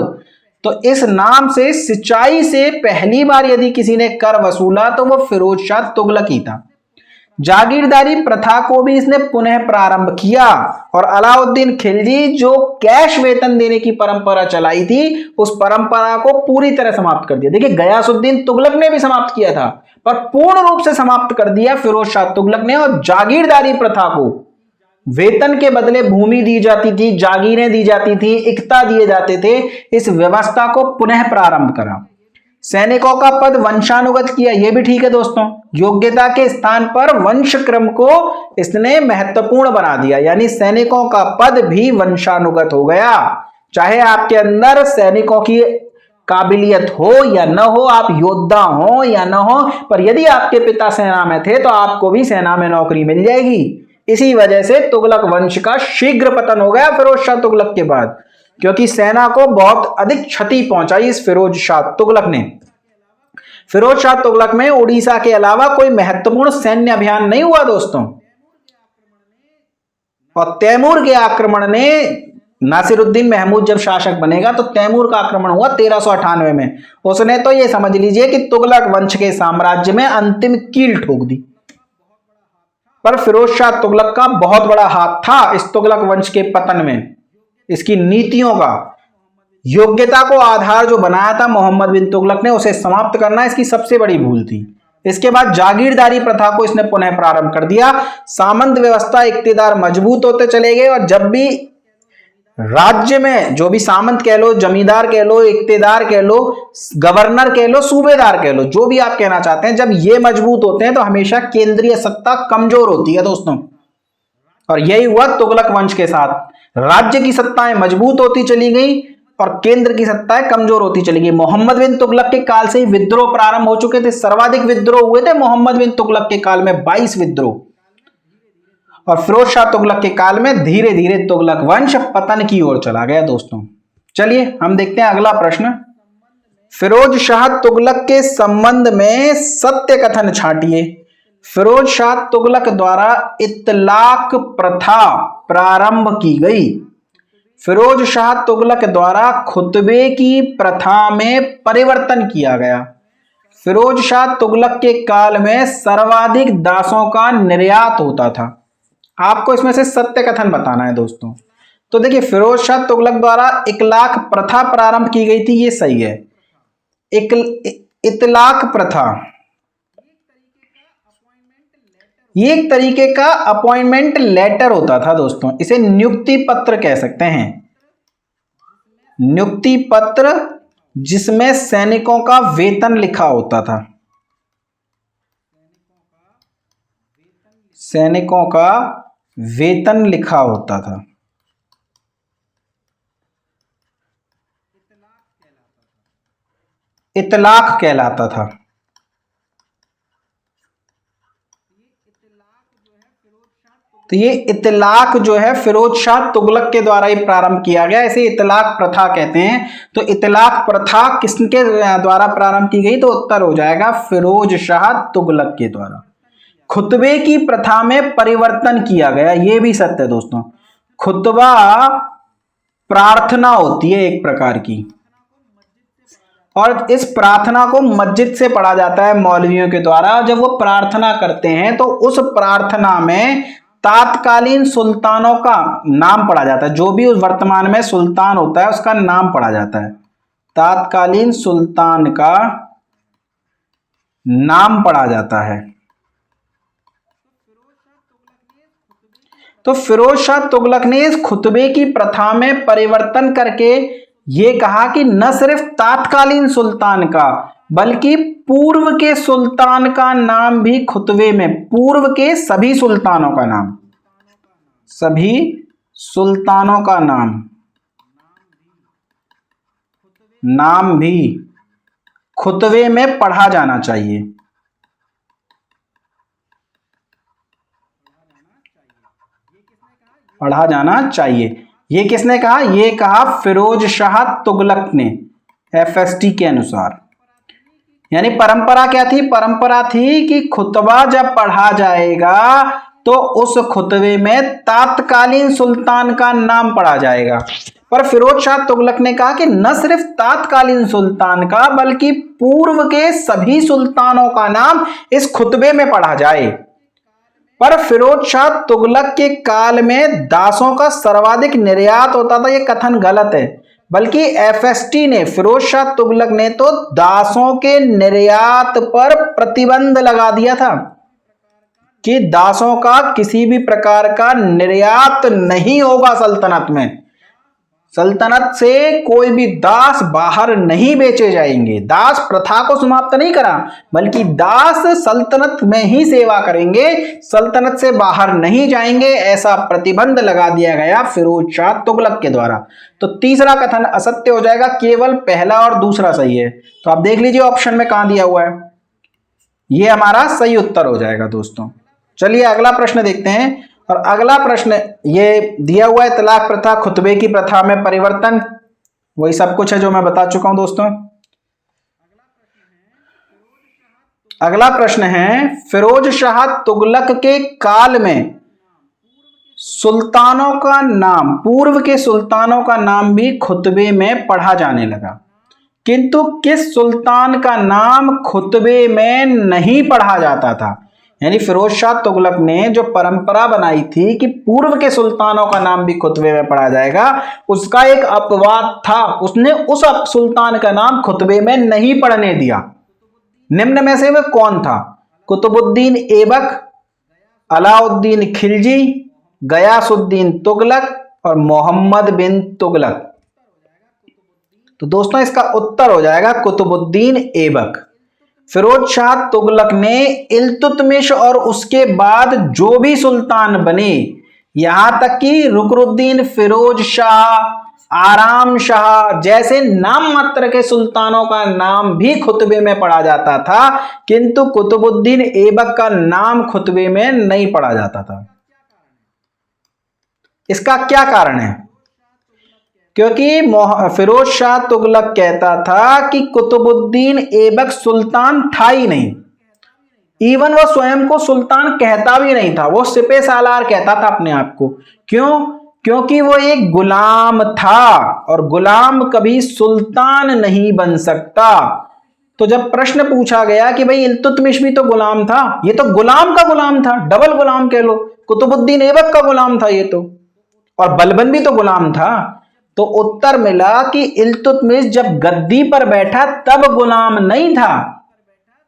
तो इस नाम से सिंचाई से पहली बार यदि किसी ने कर वसूला तो वो फिरोज शाह तुगलक ही था। जागीरदारी प्रथा को भी इसने पुनः प्रारंभ किया और अलाउद्दीन खिलजी जो कैश वेतन देने की परंपरा चलाई थी उस परंपरा को पूरी तरह समाप्त कर दिया। देखिए गयासुद्दीन तुगलक ने भी समाप्त किया था पर पूर्ण रूप से समाप्त कर दिया फिरोज शाह तुगलक ने। और जागीरदारी प्रथा को वेतन के बदले भूमि दी जाती थी, जागीरें दी जाती थी, इक्ता दिए जाते थे, इस व्यवस्था को पुनः प्रारंभ करा। सैनिकों का पद वंशानुगत किया, यह भी ठीक है दोस्तों। योग्यता के स्थान पर वंश क्रम को इसने महत्वपूर्ण बना दिया, यानी सैनिकों का पद भी वंशानुगत हो गया। चाहे आपके अंदर सैनिकों की काबिलियत हो या न हो, आप योद्धा हो या न हो, पर यदि आपके पिता सेना में थे तो आपको भी सेना में नौकरी मिल जाएगी। इसी वजह से तुगलक वंश का शीघ्र पतन हो गया फिरोज शाह तुगलक के बाद, क्योंकि सेना को बहुत अधिक क्षति पहुंचाई इस फिरोज शाह तुगलक ने। फिरोज शाह तुगलक में उड़ीसा के अलावा कोई महत्वपूर्ण सैन्य अभियान नहीं हुआ दोस्तों। और तैमूर के आक्रमण ने, नासिरुद्दीन महमूद जब शासक बनेगा तो तैमूर का आक्रमण हुआ 1398 में। उसने तो ये समझ लीजिए कि तुगलक वंश के साम्राज्य में अंतिम कील ठोक दी। पर फिरोज शाह तुगलक का बहुत बड़ा हाथ था इस तुगलक वंश के पतन में, इसकी नीतियों का। योग्यता को आधार जो बनाया था मोहम्मद बिन तुगलक ने, उसे समाप्त करना इसकी सबसे बड़ी भूल थी। इसके बाद जागीरदारी प्रथा को इसने पुनः प्रारंभ कर दिया। सामंत व्यवस्था, इक्तेदार मजबूत होते चले गए और जब भी राज्य में जो भी सामंत कह लो, जमींदार कह लो, इक्तेदार कह लो, गवर्नर कह लो, सूबेदार कह लो, जो भी आप कहना चाहते हैं, जब ये मजबूत होते हैं तो हमेशा केंद्रीय सत्ता कमजोर होती है दोस्तों। और यही हुआ तुगलक वंश के साथ। राज्य की सत्ताएं मजबूत होती चली गई और केंद्र की सत्ताएं कमजोर होती चली गई। मोहम्मद बिन तुगलक के काल से ही विद्रोह प्रारंभ हो चुके थे। सर्वाधिक विद्रोह हुए थे मोहम्मद बिन तुगलक के काल में, 22 विद्रोह। और फिरोज शाह तुगलक के काल में धीरे धीरे तुगलक वंश पतन की ओर चला गया दोस्तों। चलिए हम देखते हैं अगला प्रश्न। फिरोज शाह तुगलक के संबंध में सत्य कथन छांटिए। फिरोज शाह तुगलक द्वारा इतलाक प्रथा प्रारंभ की गई। फिरोज शाह तुगलक द्वारा खुतबे की प्रथा में परिवर्तन किया गया। फिरोज शाह तुगलक के काल में सर्वाधिक दासों का निर्यात होता था। आपको इसमें से सत्य कथन बताना है दोस्तों। तो देखिए फिरोज शाह तुगलक द्वारा इतलाक प्रथा प्रारंभ की गई थी, ये सही है। इतलाक प्रथा ये एक तरीके का अपॉइंटमेंट लेटर होता था दोस्तों। इसे नियुक्ति पत्र कह सकते हैं। नियुक्ति पत्र जिसमें सैनिकों का वेतन लिखा होता था। सैनिकों का वेतन लिखा होता था। इतलाक कहलाता था। तो ये इतलाक जो है फिरोज शाह तुगलक के द्वारा ही प्रारंभ किया गया, इसे इतलाक प्रथा कहते हैं। तो इतलाक प्रथा किसके द्वारा प्रारंभ की गई? तो उत्तर हो जाएगा फिरोज शाह तुगलक के द्वारा। खुतबे की प्रथा में परिवर्तन किया गया, ये भी सत्य है दोस्तों। खुतबा प्रार्थना होती है एक प्रकार की, और इस प्रार्थना को मस्जिद से पढ़ा जाता है मौलवियों के द्वारा। जब वो प्रार्थना करते हैं तो उस प्रार्थना में तात्कालीन सुल्तानों का नाम पढ़ा जाता है। जो भी उस वर्तमान में सुल्तान होता है उसका नाम पढ़ा जाता है। तात्कालीन सुल्तान का नाम पढ़ा जाता है। तो फिरोज शाह तुगलक ने इस खुतबे की प्रथा में परिवर्तन करके ये कहा कि न सिर्फ तात्कालीन सुल्तान का बल्कि पूर्व के सुल्तान का नाम भी खुतबे में, पूर्व के सभी सुल्तानों का नाम, सभी सुल्तानों का नाम भी खुतबे में पढ़ा जाना चाहिए। पढ़ा जाना चाहिए। ये किसने कहा? ये कहा फिरोज शाह तुगलक ने, FST के अनुसार। यानी परंपरा क्या थी? परंपरा थी कि खुतबा जब पढ़ा जाएगा तो उस खुतबे में तात्कालीन सुल्तान का नाम पढ़ा जाएगा। पर फिरोज शाह तुगलक ने कहा कि न सिर्फ तात्कालीन सुल्तान का बल्कि पूर्व के सभी सुल्तानों का नाम इस खुतबे में पढ़ा जाए। पर फिरोज शाह तुगलक के काल में दासों का सर्वाधिक निर्यात होता था, यह कथन गलत है। बल्कि एफएसटी ने, फिरोज शाह तुगलक ने तो दासों के निर्यात पर प्रतिबंध लगा दिया था कि दासों का किसी भी प्रकार का निर्यात नहीं होगा सल्तनत में। सल्तनत से कोई भी दास बाहर नहीं बेचे जाएंगे। दास प्रथा को समाप्त नहीं करा, बल्कि दास सल्तनत में ही सेवा करेंगे, सल्तनत से बाहर नहीं जाएंगे, ऐसा प्रतिबंध लगा दिया गया फिरोज शाह तुगलक के द्वारा। तो तीसरा कथन असत्य हो जाएगा, केवल पहला और दूसरा सही है। तो आप देख लीजिए ऑप्शन में कहां दिया हुआ है, यह हमारा सही उत्तर हो जाएगा दोस्तों। चलिए अगला प्रश्न देखते हैं। और अगला प्रश्न ये दिया हुआ है, तलाक प्रथा, खुतबे की प्रथा में परिवर्तन, वही सब कुछ है जो मैं बता चुका हूं दोस्तों। अगला प्रश्न है, फिरोज शाह तुगलक के काल में सुल्तानों का नाम, पूर्व के सुल्तानों का नाम भी खुतबे में पढ़ा जाने लगा, किंतु किस सुल्तान का नाम खुतबे में नहीं पढ़ा जाता था? यानी फिरोज शाह तुगलक ने जो परंपरा बनाई थी कि पूर्व के सुल्तानों का नाम भी खुतबे में पढ़ा जाएगा, उसका एक अपवाद था। उसने उस सुल्तान का नाम खुतबे में नहीं पढ़ने दिया। निम्न में से वह कौन था? कुतुबुद्दीन ऐबक, अलाउद्दीन खिलजी, गयासुद्दीन तुगलक और मोहम्मद बिन तुगलक। तो दोस्तों इसका उत्तर हो जाएगा कुतुबुद्दीन ऐबक। फिरोज शाह तुगलक ने इल्तुतमिश और उसके बाद जो भी सुल्तान बने, यहां तक कि रुकनुद्दीन फिरोज शाह, आराम शाह जैसे नाम मात्र के सुल्तानों का नाम भी खुतबे में पढ़ा जाता था, किंतु कुतुबुद्दीन ऐबक का नाम खुतबे में नहीं पढ़ा जाता था। इसका क्या कारण है? क्योंकि फिरोज शाह तुगलक कहता था कि कुतुबुद्दीन ऐबक सुल्तान था ही नहीं। इवन वो स्वयं को सुल्तान कहता भी नहीं था, वो सिपह सालार कहता था अपने आप को। क्यों? क्योंकि वो एक गुलाम था और गुलाम कभी सुल्तान नहीं बन सकता। तो जब प्रश्न पूछा गया कि भाई इल्तुतमिश भी तो गुलाम था, ये तो गुलाम का गुलाम था, डबल गुलाम कह लो, कुतुबुद्दीन ऐबक का गुलाम था ये तो, और बलबन भी तो गुलाम था। तो उत्तर मिला कि इल्तुतमिश जब गद्दी पर बैठा तब गुलाम नहीं था।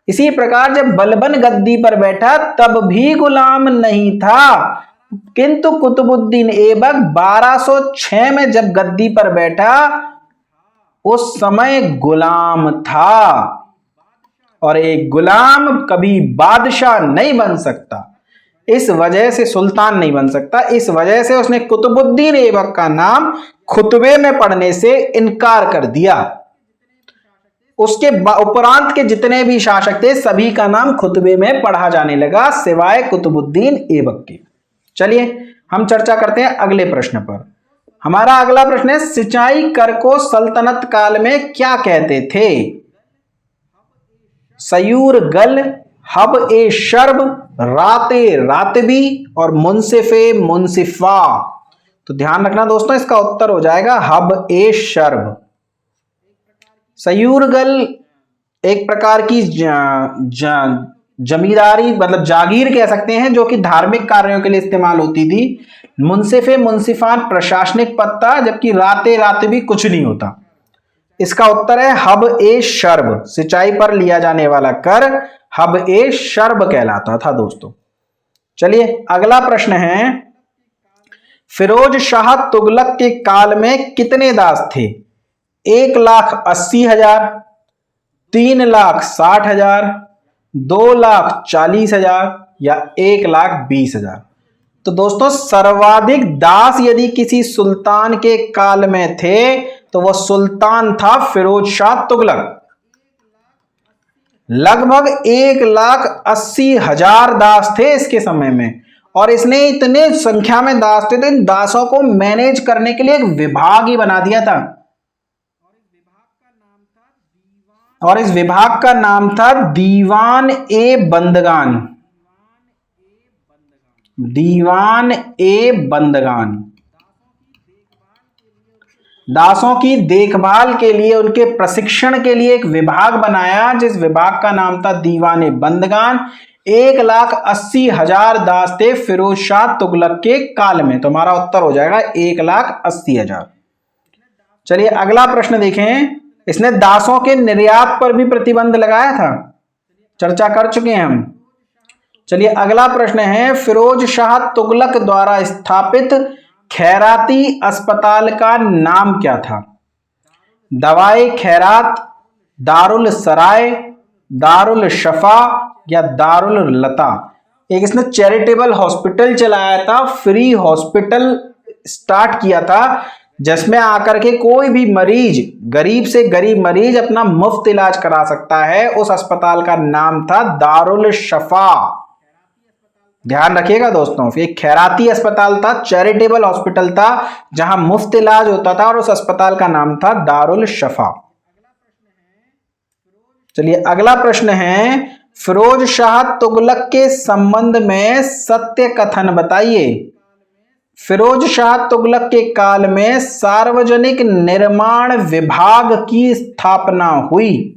इसी प्रकार जब बलबन गद्दी पर बैठा तब भी गुलाम नहीं था, किंतु कुतुबुद्दीन ऐबक 1206 में जब गद्दी पर बैठा उस समय गुलाम था। और एक गुलाम कभी बादशाह नहीं बन सकता, इस वजह से सुल्तान नहीं बन सकता, इस वजह से उसने कुतुबुद्दीन ऐबक का नाम खुतबे में पढ़ने से इनकार कर दिया। उसके उपरांत के जितने भी शासक थे सभी का नाम खुतबे में पढ़ा जाने लगा, सिवाय कुतुबुद्दीन ऐबक के। चलिए हम चर्चा करते हैं अगले प्रश्न पर। हमारा अगला प्रश्न है, सिंचाई कर को सल्तनत काल में क्या कहते थे? सयूर गल, हब ए शर्ब, राते रातबी और मुंसिफे मुंसिफा। तो ध्यान रखना दोस्तों, इसका उत्तर हो जाएगा हब ए शर्ब। सयूरगल एक प्रकार की जमींदारी मतलब जागीर कह सकते हैं, जो कि धार्मिक कार्यों के लिए इस्तेमाल होती थी। मुंसिफे मुंसिफान प्रशासनिक पद था, जबकि राते रातबी कुछ नहीं होता। इसका उत्तर है हब ए शर्ब। सिंचाई पर लिया जाने वाला कर हब ए शर्ब कहलाता था दोस्तों। चलिए अगला प्रश्न है, फिरोज शाह तुगलक के काल में कितने दास थे? 1,80,000, 3,60,000, 2,40,000 या 1,20,000? तो दोस्तों सर्वाधिक दास यदि किसी सुल्तान के काल में थे तो वह सुल्तान था फिरोज शाह तुगलक। लगभग 1,80,000 दास थे इसके समय में, और इसने इतने संख्या में दास थे तो इन दासों को मैनेज करने के लिए एक विभाग ही बना दिया था। और इस विभाग का नाम था दीवान ए बंदगान। दीवान ए बंदगान। दासों की देखभाल के लिए, उनके प्रशिक्षण के लिए एक विभाग बनाया, जिस विभाग का नाम था दीवान ए बंदगान। 1,80,000 दास थे फिरोज शाह तुगलक के काल में। तो हमारा उत्तर हो जाएगा 1,80,000। चलिए अगला प्रश्न देखें। इसने दासों के निर्यात पर भी प्रतिबंध लगाया था, चर्चा कर चुके हैं हम। चलिए अगला प्रश्न है, फिरोज शाह तुगलक द्वारा स्थापित खैराती अस्पताल का नाम क्या था? दवाए खैरात, दारुल सराय, दारुल शफा या दारुल लता। एक इसने चैरिटेबल हॉस्पिटल चलाया था, फ्री हॉस्पिटल स्टार्ट किया था, जिसमें आकर के कोई भी मरीज, गरीब से गरीब मरीज अपना मुफ्त इलाज करा सकता है। उस अस्पताल का नाम था दारुल शफा। ध्यान रखिएगा दोस्तों, एक खैराती अस्पताल था, चैरिटेबल हॉस्पिटल था, जहां मुफ्त इलाज होता था, और उस अस्पताल का नाम था दारुल शफा। चलिए अगला प्रश्न है, फिरोज शाह तुगलक के संबंध में सत्य कथन बताइए। फिरोज शाह तुगलक के काल में सार्वजनिक निर्माण विभाग की स्थापना हुई।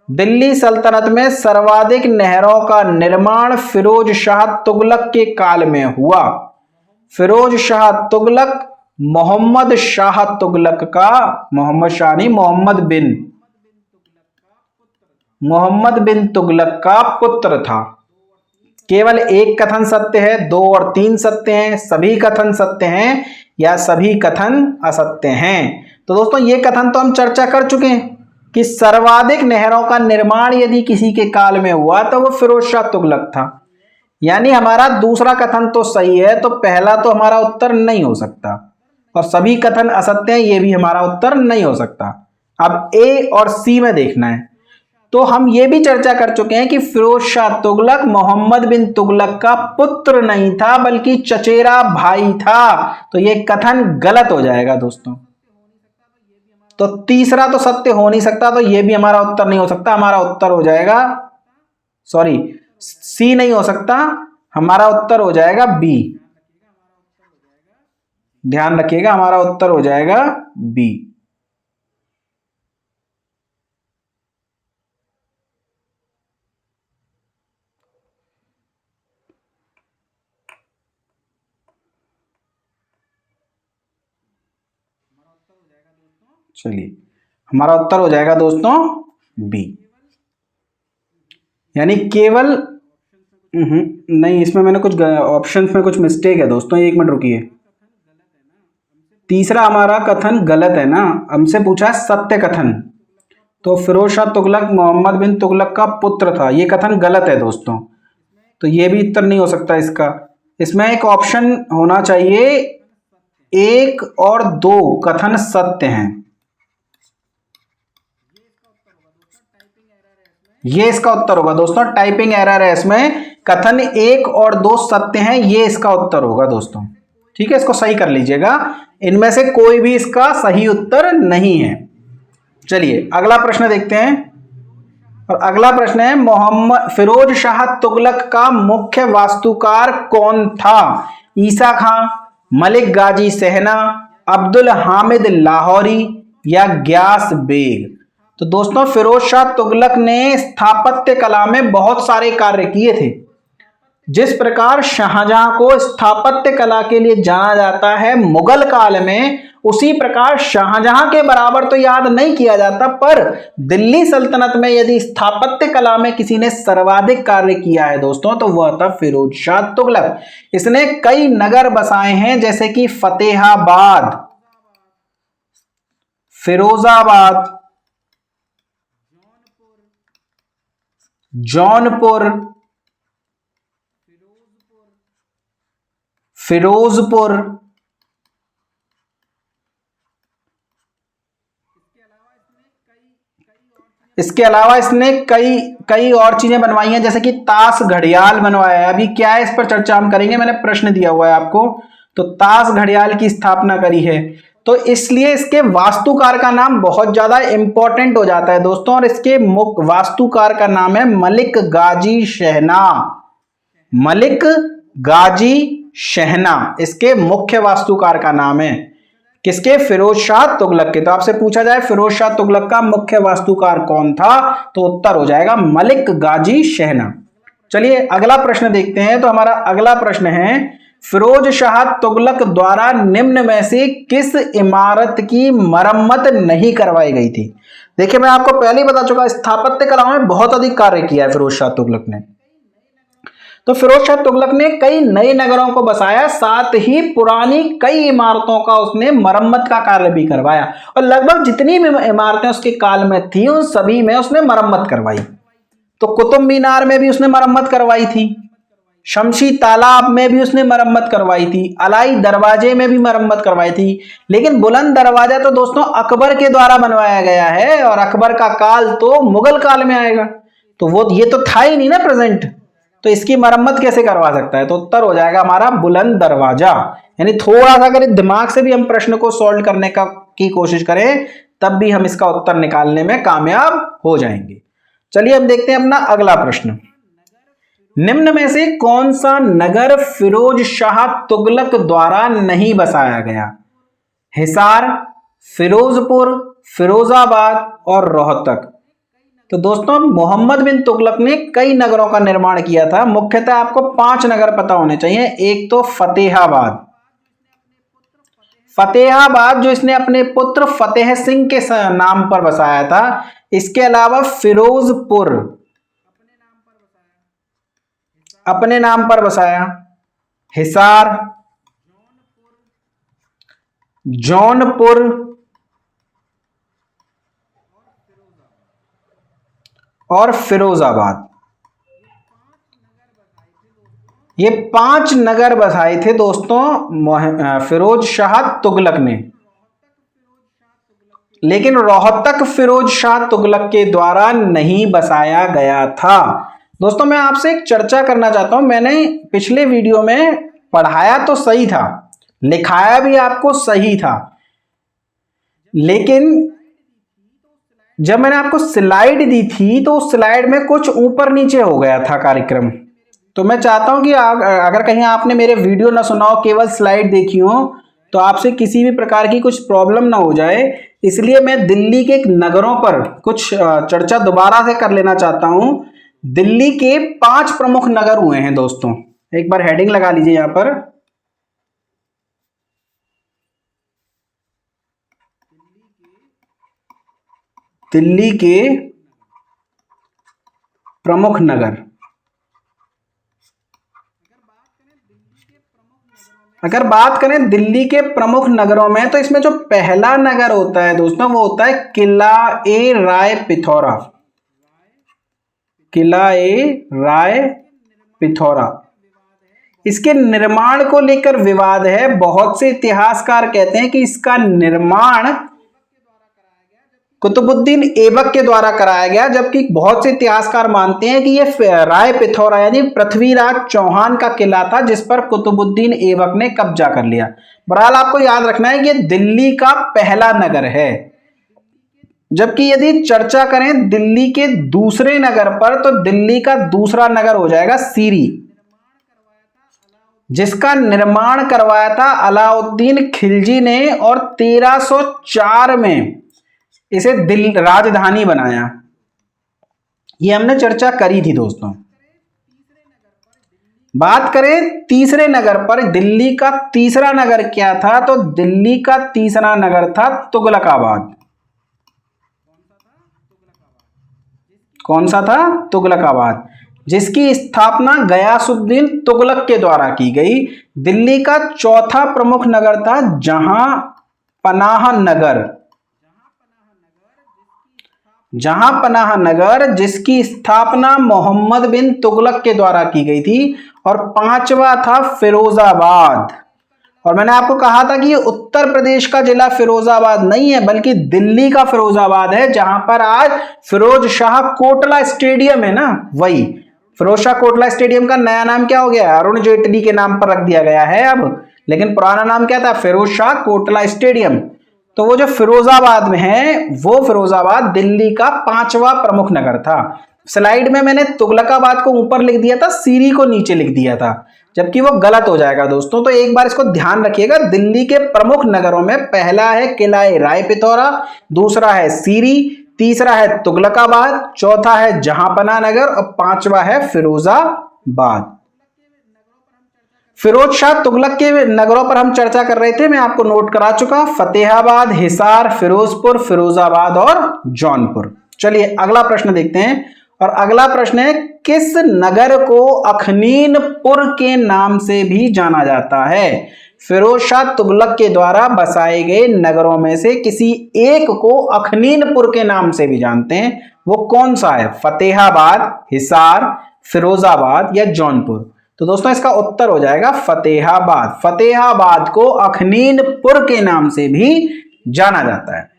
दिल्ली सल्तनत में सर्वाधिक नहरों का निर्माण फिरोज शाह तुगलक के काल में हुआ। फिरोज शाह तुगलक मोहम्मद शाह तुगलक का, मोहम्मद शाह नहीं, मोहम्मद बिन तुगलक का पुत्र था। केवल एक कथन सत्य है, 2 और 3 सत्य हैं, सभी कथन सत्य हैं या सभी कथन असत्य हैं। तो दोस्तों ये कथन तो हम चर्चा कर चुके हैं कि सर्वाधिक नहरों का निर्माण यदि किसी के काल में हुआ तो वो फिरोज शाह तुगलक था। यानी हमारा दूसरा कथन तो सही है, तो पहला तो हमारा उत्तर नहीं हो सकता, और सभी कथन असत्य हैं, ये भी हमारा उत्तर नहीं हो सकता। अब ए और सी में देखना है। तो हम ये भी चर्चा कर चुके हैं कि फिरोज शाह तुगलक मोहम्मद बिन तुगलक का पुत्र नहीं था, बल्कि चचेरा भाई था। तो ये कथन गलत हो जाएगा दोस्तों। तो तीसरा तो सत्य हो नहीं सकता, तो ये भी हमारा उत्तर नहीं हो सकता। हमारा उत्तर हो जाएगा, सॉरी, सी नहीं हो सकता, हमारा उत्तर हो जाएगा बी। ध्यान रखिएगा, हमारा उत्तर हो जाएगा बी। चलिए हमारा उत्तर हो जाएगा दोस्तों बी। यानी केवल नहीं, इसमें मैंने कुछ ऑप्शंस में कुछ मिस्टेक है दोस्तों, 1 मिनट रुकिए। तीसरा हमारा कथन गलत है ना, हमसे पूछा है सत्य कथन। तो फिरोज शाह तुगलक मोहम्मद बिन तुगलक का पुत्र था, ये कथन गलत है दोस्तों। तो ये भी उत्तर नहीं हो सकता इसका। इसमें एक ऑप्शन होना चाहिए, 1 और 2 कथन सत्य हैं। ये इसका उत्तर होगा दोस्तों, टाइपिंग एरर है इसमें। कथन 1 और 2 सत्य हैं, ये इसका उत्तर होगा दोस्तों। ठीक है, इसको सही कर लीजिएगा, इनमें से कोई भी इसका सही उत्तर नहीं है। चलिए अगला प्रश्न देखते हैं। और अगला प्रश्न है, मोहम्मद फिरोज शाह तुगलक का मुख्य वास्तुकार कौन था? ईसा खां, मलिक गाजी सहना, अब्दुल हामिद लाहौरी या ग्यास बेग। तो दोस्तों फिरोज शाह तुगलक ने स्थापत्य कला में बहुत सारे कार्य किए थे। जिस प्रकार शाहजहां को स्थापत्य कला के लिए जाना जाता है मुगल काल में, उसी प्रकार शाहजहां के बराबर तो याद नहीं किया जाता, पर दिल्ली सल्तनत में यदि स्थापत्य कला में किसी ने सर्वाधिक कार्य किया है दोस्तों, तो वह था फिरोज शाह तुगलक। इसने कई नगर बसाए हैं, जैसे कि फतेहाबाद, फिरोजाबाद, जौनपुर, फिरोजपुर, इसके अलावा इसने कई और चीजें बनवाई हैं, जैसे कि ताश घड़ियाल बनवाया है। अभी क्या है इस पर चर्चा हम करेंगे, मैंने प्रश्न दिया हुआ है आपको। तो ताश घड़ियाल की स्थापना करी है। तो इसलिए इसके वास्तुकार का नाम बहुत ज्यादा इंपॉर्टेंट हो जाता है दोस्तों, और इसके मुख्य वास्तुकार का नाम है मलिक गाजी शहना। मलिक गाजी शहना इसके मुख्य वास्तुकार का नाम है। किसके? फिरोज शाह तुगलक के। तो आपसे पूछा जाए फिरोज शाह तुगलक का मुख्य वास्तुकार कौन था, तो उत्तर हो जाएगा मलिक गाजी शहना। चलिए अगला प्रश्न देखते हैं। तो हमारा अगला प्रश्न है, फिरोज शाह तुगलक द्वारा निम्न में से किस इमारत की मरम्मत नहीं करवाई गई थी? देखिए मैं आपको पहले ही बता चुका, स्थापत्य कला में बहुत अधिक कार्य किया है फिरोज शाह तुगलक ने। तो फिरोज शाह तुगलक ने कई नए नगरों को बसाया, साथ ही पुरानी कई इमारतों का उसने मरम्मत का कार्य भी करवाया, और लगभग जितनी भी इमारतें उसके काल में थी उन सभी में उसने मरम्मत करवाई। तो कुतुब मीनार में भी उसने मरम्मत करवाई थी, शमशी तालाब में भी उसने मरम्मत करवाई थी, अलाई दरवाजे में भी मरम्मत करवाई थी। लेकिन बुलंद दरवाजा तो दोस्तों अकबर के द्वारा बनवाया गया है, और अकबर का काल तो मुगल काल में आएगा, तो वो ये तो था ही नहीं ना प्रेजेंट, तो इसकी मरम्मत कैसे करवा सकता है? तो उत्तर हो जाएगा हमारा बुलंद दरवाजा। यानी थोड़ा सा अगर दिमाग से भी हम प्रश्न को सॉल्व करने की कोशिश करें तब भी हम इसका उत्तर निकालने में कामयाब हो जाएंगे। चलिए हम देखते हैं अपना अगला प्रश्न। निम्न में से कौन सा नगर फिरोज शाह तुगलक द्वारा नहीं बसाया गया? हिसार, फिरोजपुर, फिरोजाबाद और रोहतक। तो दोस्तों मोहम्मद बिन तुगलक ने कई नगरों का निर्माण किया था, मुख्यतः आपको 5 नगर पता होने चाहिए। एक तो फतेहाबाद, फतेहाबाद जो इसने अपने पुत्र फतेह सिंह के नाम पर बसाया था। इसके अलावा फिरोजपुर अपने नाम पर बसाया, हिसार, जौनपुर और फिरोजाबाद, ये 5 नगर बसाए थे दोस्तों फिरोज शाह तुगलक ने। लेकिन रोहतक फिरोज शाह तुगलक के द्वारा नहीं बसाया गया था। दोस्तों मैं आपसे एक चर्चा करना चाहता हूं, मैंने पिछले वीडियो में पढ़ाया तो सही था, लिखाया भी आपको सही था, लेकिन जब मैंने आपको स्लाइड दी थी तो उस स्लाइड में कुछ ऊपर नीचे हो गया था कार्यक्रम। तो मैं चाहता हूं कि अगर कहीं आपने मेरे वीडियो ना सुना हो, केवल स्लाइड देखी हो, तो आपसे किसी भी प्रकार की कुछ प्रॉब्लम ना हो जाए, इसलिए मैं दिल्ली के नगरों पर कुछ चर्चा दोबारा से कर लेना चाहता हूं। दिल्ली के 5 प्रमुख नगर हुए हैं दोस्तों, एक बार हेडिंग लगा लीजिए यहां पर। दिल्ली के प्रमुख नगर। अगर बात करें दिल्ली के प्रमुख नगरों में, तो इसमें जो पहला नगर होता है दोस्तों वो होता है किला ए राय पिथौरा। किला ए राय पिथौरा, इसके निर्माण को लेकर विवाद है। बहुत से इतिहासकार कहते हैं कि इसका निर्माण कुतुबुद्दीन ऐबक के द्वारा कराया गया, जबकि बहुत से इतिहासकार मानते हैं कि यह राय पिथौरा यानी पृथ्वीराज चौहान का किला था, जिस पर कुतुबुद्दीन ऐबक ने कब्जा कर लिया। बहरहाल आपको याद रखना है कि यह दिल्ली का पहला नगर है। जबकि यदि चर्चा करें दिल्ली के दूसरे नगर पर, तो दिल्ली का दूसरा नगर हो जाएगा सीरी, जिसका निर्माण करवाया था अलाउद्दीन खिलजी ने, और 1304 में इसे राजधानी बनाया। ये हमने चर्चा करी थी दोस्तों। बात करें तीसरे नगर पर, दिल्ली का तीसरा नगर क्या था? तो दिल्ली का तीसरा नगर था तुगलकाबाद। कौन सा था? तुगलकाबाद, जिसकी स्थापना गयासुद्दीन तुगलक के द्वारा की गई। दिल्ली का चौथा प्रमुख नगर था जहां पनाह नगर, जिसकी स्थापना मोहम्मद बिन तुगलक के द्वारा की गई थी। और 5वां था फिरोजाबाद। और मैंने आपको कहा था कि ये उत्तर प्रदेश का जिला फिरोजाबाद नहीं है, बल्कि दिल्ली का फिरोजाबाद है, जहां पर आज फिरोज शाह कोटला स्टेडियम है ना, वही फिरोज शाह कोटला स्टेडियम का नया नाम क्या हो गया? अरुण जेटली के नाम पर रख दिया गया है अब, लेकिन पुराना नाम क्या था? फिरोज शाह कोटला स्टेडियम। तो वो जो फिरोजाबाद में है, वो फिरोजाबाद दिल्ली का 5वां प्रमुख नगर था। स्लाइड में मैंने तुगलकाबाद को ऊपर लिख दिया था, सीरी को नीचे लिख दिया था, जबकि वो गलत हो जाएगा दोस्तों। तो एक बार इसको ध्यान रखिएगा, दिल्ली के प्रमुख नगरों में पहला है किला राय पिथौरा, दूसरा है सीरी, तीसरा है तुगलकाबाद, चौथा है जहांपना नगर और 5वां है फिरोजाबाद। फिरोज शाह तुगलक के नगरों पर हम चर्चा कर रहे थे, मैं आपको नोट करा चुका, फतेहाबाद, हिसार, फिरोजपुर, फिरोजाबाद और जौनपुर। चलिए अगला प्रश्न देखते हैं, और अगला प्रश्न है, किस नगर को अखनीनपुर के नाम से भी जाना जाता है? फिरोज शाह तुगलक के द्वारा बसाए गए नगरों में से किसी एक को अखनीनपुर के नाम से भी जानते हैं, वो कौन सा है? फतेहाबाद, हिसार, फिरोजाबाद या जौनपुर? तो दोस्तों इसका उत्तर हो जाएगा फतेहाबाद। फतेहाबाद को अखनीनपुर के नाम से भी जाना जाता है।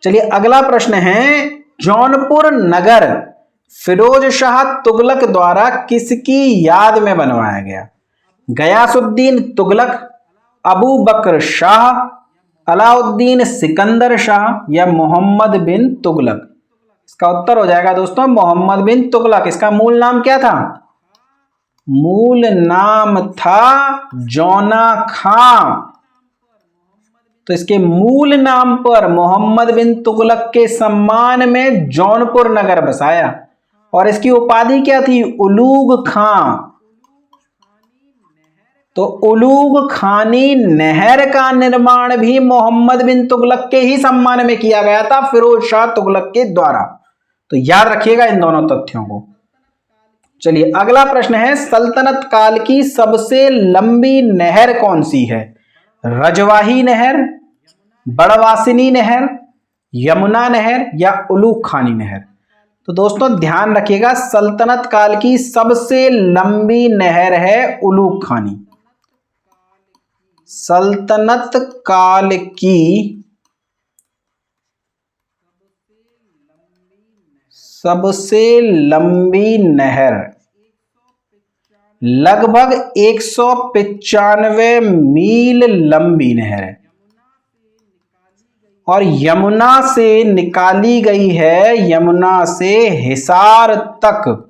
चलिए अगला प्रश्न है, जौनपुर नगर फिरोज शाह तुगलक द्वारा किसकी याद में बनवाया गया? गयासुद्दीन तुगलक, अबू बकर शाह, अलाउद्दीन सिकंदर शाह या मोहम्मद बिन तुगलक? इसका उत्तर हो जाएगा दोस्तों मोहम्मद बिन तुगलक। इसका मूल नाम क्या था? मूल नाम था जौना खां। तो इसके मूल नाम पर मोहम्मद बिन तुगलक के सम्मान में जौनपुर नगर बसाया, और इसकी उपाधि क्या थी? उलूग खां। तो उलूग खानी नहर का निर्माण भी मोहम्मद बिन तुगलक के ही सम्मान में किया गया था, फिरोज शाह तुगलक के द्वारा। तो याद रखिएगा इन दोनों तथ्यों को। चलिए अगला प्रश्न है, सल्तनत काल की सबसे लंबी नहर कौन सी है? रजवाही नहर, बड़वासिनी नहर, यमुना नहर या उलूग खानी नहर? तो दोस्तों ध्यान रखिएगा, सल्तनत काल की सबसे लंबी नहर है उलूग खानी। सल्तनत काल की सबसे लंबी नहर लगभग 195 मील लंबी नहर है, और यमुना से निकाली गई है, यमुना से हिसार तक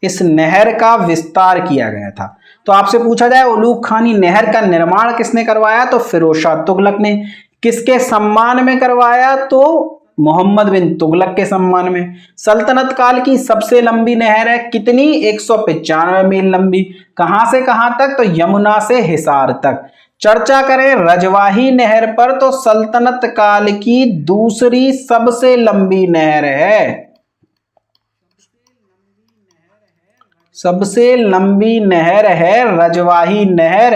इस नहर का विस्तार किया गया था। तो आपसे पूछा जाए उलूग खानी नहर का निर्माण किसने करवाया? तो फिरोज शाह तुगलक ने। किसके सम्मान में करवाया? तो मोहम्मद बिन तुगलक के सम्मान में। सल्तनत काल की सबसे लंबी नहर है कितनी? 195 मील लंबी। कहां से कहां तक? तो यमुना से हिसार तक। चर्चा करें रजवाही नहर पर, तो सल्तनत काल की दूसरी सबसे लंबी नहर है। सबसे लंबी नहर है रजवाही नहर,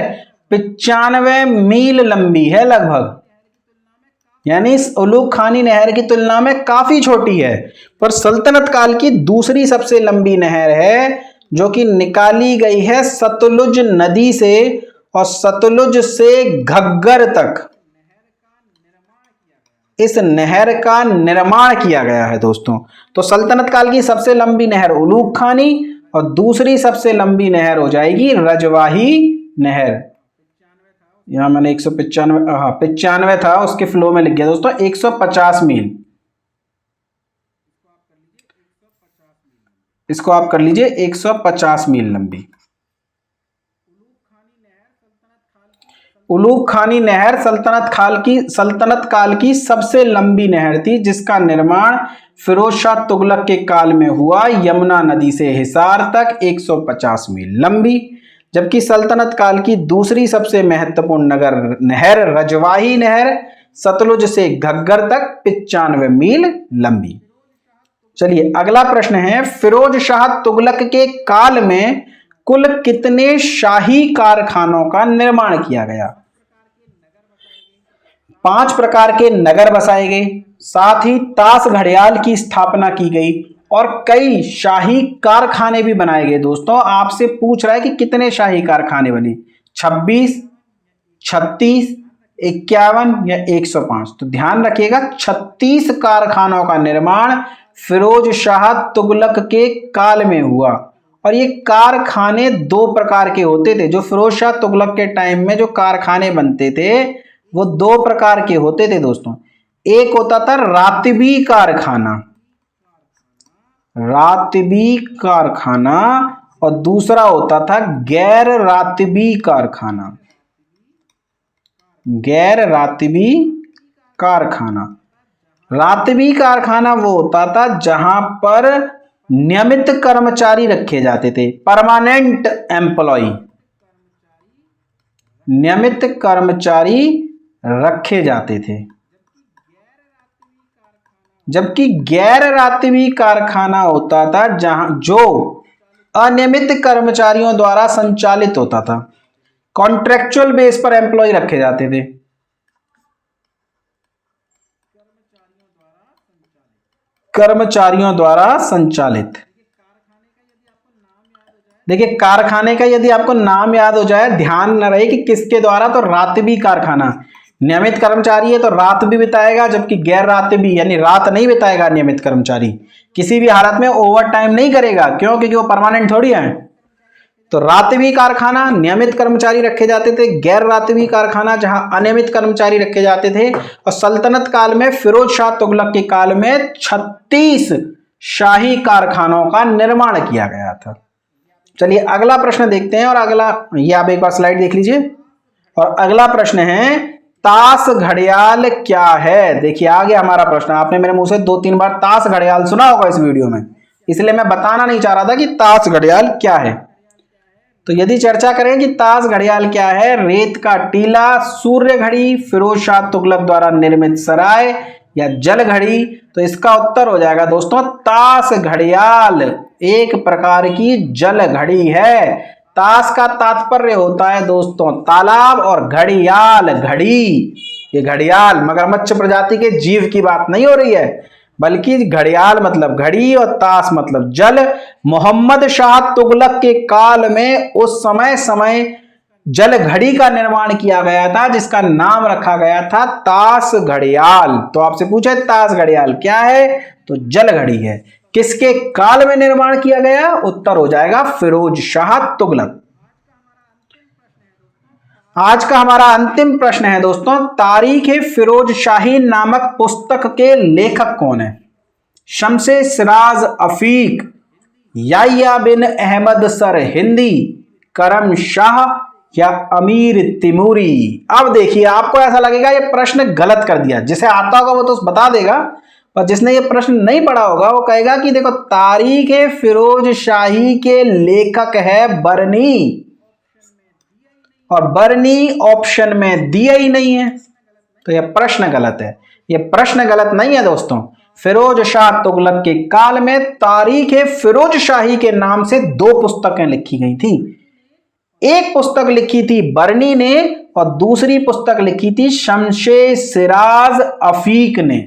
95 मील लंबी है लगभग, यानी उलूग खानी नहर की तुलना में काफी छोटी है, पर सल्तनत काल की दूसरी सबसे लंबी नहर है, जो कि निकाली गई है सतलुज नदी से, और सतलुज से घग्गर तक इस नहर का निर्माण किया गया है दोस्तों। तो सल्तनत काल की सबसे लंबी नहर उलूग खानी, और दूसरी सबसे लंबी नहर हो जाएगी रजवाही नहर। यहां मैंने 195 था, उसके फ्लो में लिख गया दोस्तों 150 मील। इसको आप कर लीजिए 150 मील लंबी। उलूग खानी नहर सल्तनत काल की सबसे लंबी नहर थी, जिसका निर्माण फिरोज शाह तुगलक के काल में हुआ, यमुना नदी से हिसार तक 150 मील लंबी। जबकि सल्तनत काल की दूसरी सबसे महत्वपूर्ण नहर रजवाही नहर सतलुज से घग्गर तक 95 मील लंबी। चलिए अगला प्रश्न है, फिरोज शाह तुगलक के काल में कुल कितने शाही कारखानों का निर्माण किया गया? 5 प्रकार के नगर बसाए गए, साथ ही ताश घड़ियाल की स्थापना की गई, और कई शाही कारखाने भी बनाए गए। दोस्तों आपसे पूछ रहा है कि कितने शाही कारखाने बने? 26, 36, 51 या 105? तो ध्यान रखिएगा 36 कारखानों का निर्माण फिरोज शाह तुगलक के काल में हुआ, और ये कारखाने दो प्रकार के होते थे। जो फिरोज शाह तुगलक के टाइम में जो कारखाने बनते थे वो दो प्रकार के होते थे दोस्तों। एक होता था रातबी कारखाना, रातबी कारखाना, और दूसरा होता था गैर रातबी कारखाना, गैर रातबी कारखाना। रातबी कारखाना वो होता था जहां पर नियमित कर्मचारी रखे जाते थे, परमानेंट एम्प्लॉय, नियमित कर्मचारी रखे जाते थे। जबकि गैर रातबी कारखाना होता था जहां जो अनियमित कर्मचारियों द्वारा संचालित होता था, कॉन्ट्रेक्चुअल बेस पर एम्प्लॉय रखे जाते थे। कर्मचारियों द्वारा संचालित। देखिए कारखाने का यदि आपको नाम याद हो जाए, ध्यान न रहे कि किसके द्वारा, तो रातबी कारखाना। नियमित कर्मचारी है तो रात भी बिताएगा, जबकि गैर रातबी यानी रात नहीं बिताएगा नियमित कर्मचारी, किसी भी हालत में ओवर टाइम नहीं करेगा। क्यों? क्योंकि वो परमानेंट थोड़ी है। तो रातबी कारखाना नियमित कर्मचारी रखे जाते थे, गैर रातबी कारखाना जहां अनियमित कर्मचारी रखे जाते थे। और सल्तनत काल में फिरोज शाह तुगलक के काल में 36 शाही कारखानों का निर्माण किया गया था। चलिए अगला प्रश्न देखते हैं। और अगला, ये आप एक बार स्लाइड देख लीजिए। और अगला प्रश्न है ताश घड़ियाल क्या है। देखिए आ गया हमारा प्रश्न। आपने मेरे मुंह से 2-3 बार ताश घड़ियाल सुना होगा इस वीडियो में, इसलिए मैं बताना नहीं चाह रहा था कि ताश घड़ियाल क्या है। तो यदि चर्चा करें कि ताश घड़ियाल क्या है, रेत का टीला, सूर्य घड़ी, फिरोज शाह तुगलक द्वारा निर्मित सराय, या जल घड़ी, तो इसका उत्तर हो जाएगा दोस्तों ताश घड़ियाल एक प्रकार की जल घड़ी है। ताश का तात्पर्य होता है दोस्तों तालाब, और घड़ियाल घड़ी, ये घड़ियाल मगरमच्छ प्रजाति के जीव की बात नहीं हो रही है, बल्कि घड़ियाल मतलब घड़ी और ताश मतलब जल। मोहम्मद शाह तुगलक के काल में उस समय जल घड़ी का निर्माण किया गया था, जिसका नाम रखा गया था ताश घड़ियाल। तो आपसे पूछे ताश घड़ियाल क्या है, तो जल घड़ी है। किसके काल में निर्माण किया गया? उत्तर हो जाएगा फिरोज शाह तुगलक। आज का हमारा अंतिम प्रश्न है दोस्तों, तारीख फिरोज शाही नामक पुस्तक के लेखक कौन है? शमसे सिराज अफीक, याह्या बिन अहमद सर हिंदी, करम शाह, या अमीर तिमूरी। अब देखिए आपको ऐसा लगेगा ये प्रश्न गलत कर दिया, जिसे आता होगा वो तो बता देगा, पर जिसने ये प्रश्न नहीं पढ़ा होगा वो कहेगा कि देखो तारीख फिरोज शाही के लेखक है बरनी, और बरनी ऑप्शन में दिया ही नहीं है, तो यह प्रश्न गलत है। यह प्रश्न गलत नहीं है दोस्तों। फिरोज शाह तुगलक के काल में तारीख फिरोज शाही के नाम से 2 पुस्तकें लिखी गई थी। एक पुस्तक लिखी थी बरनी ने, और दूसरी पुस्तक लिखी थी शमशे सिराज अफीक ने।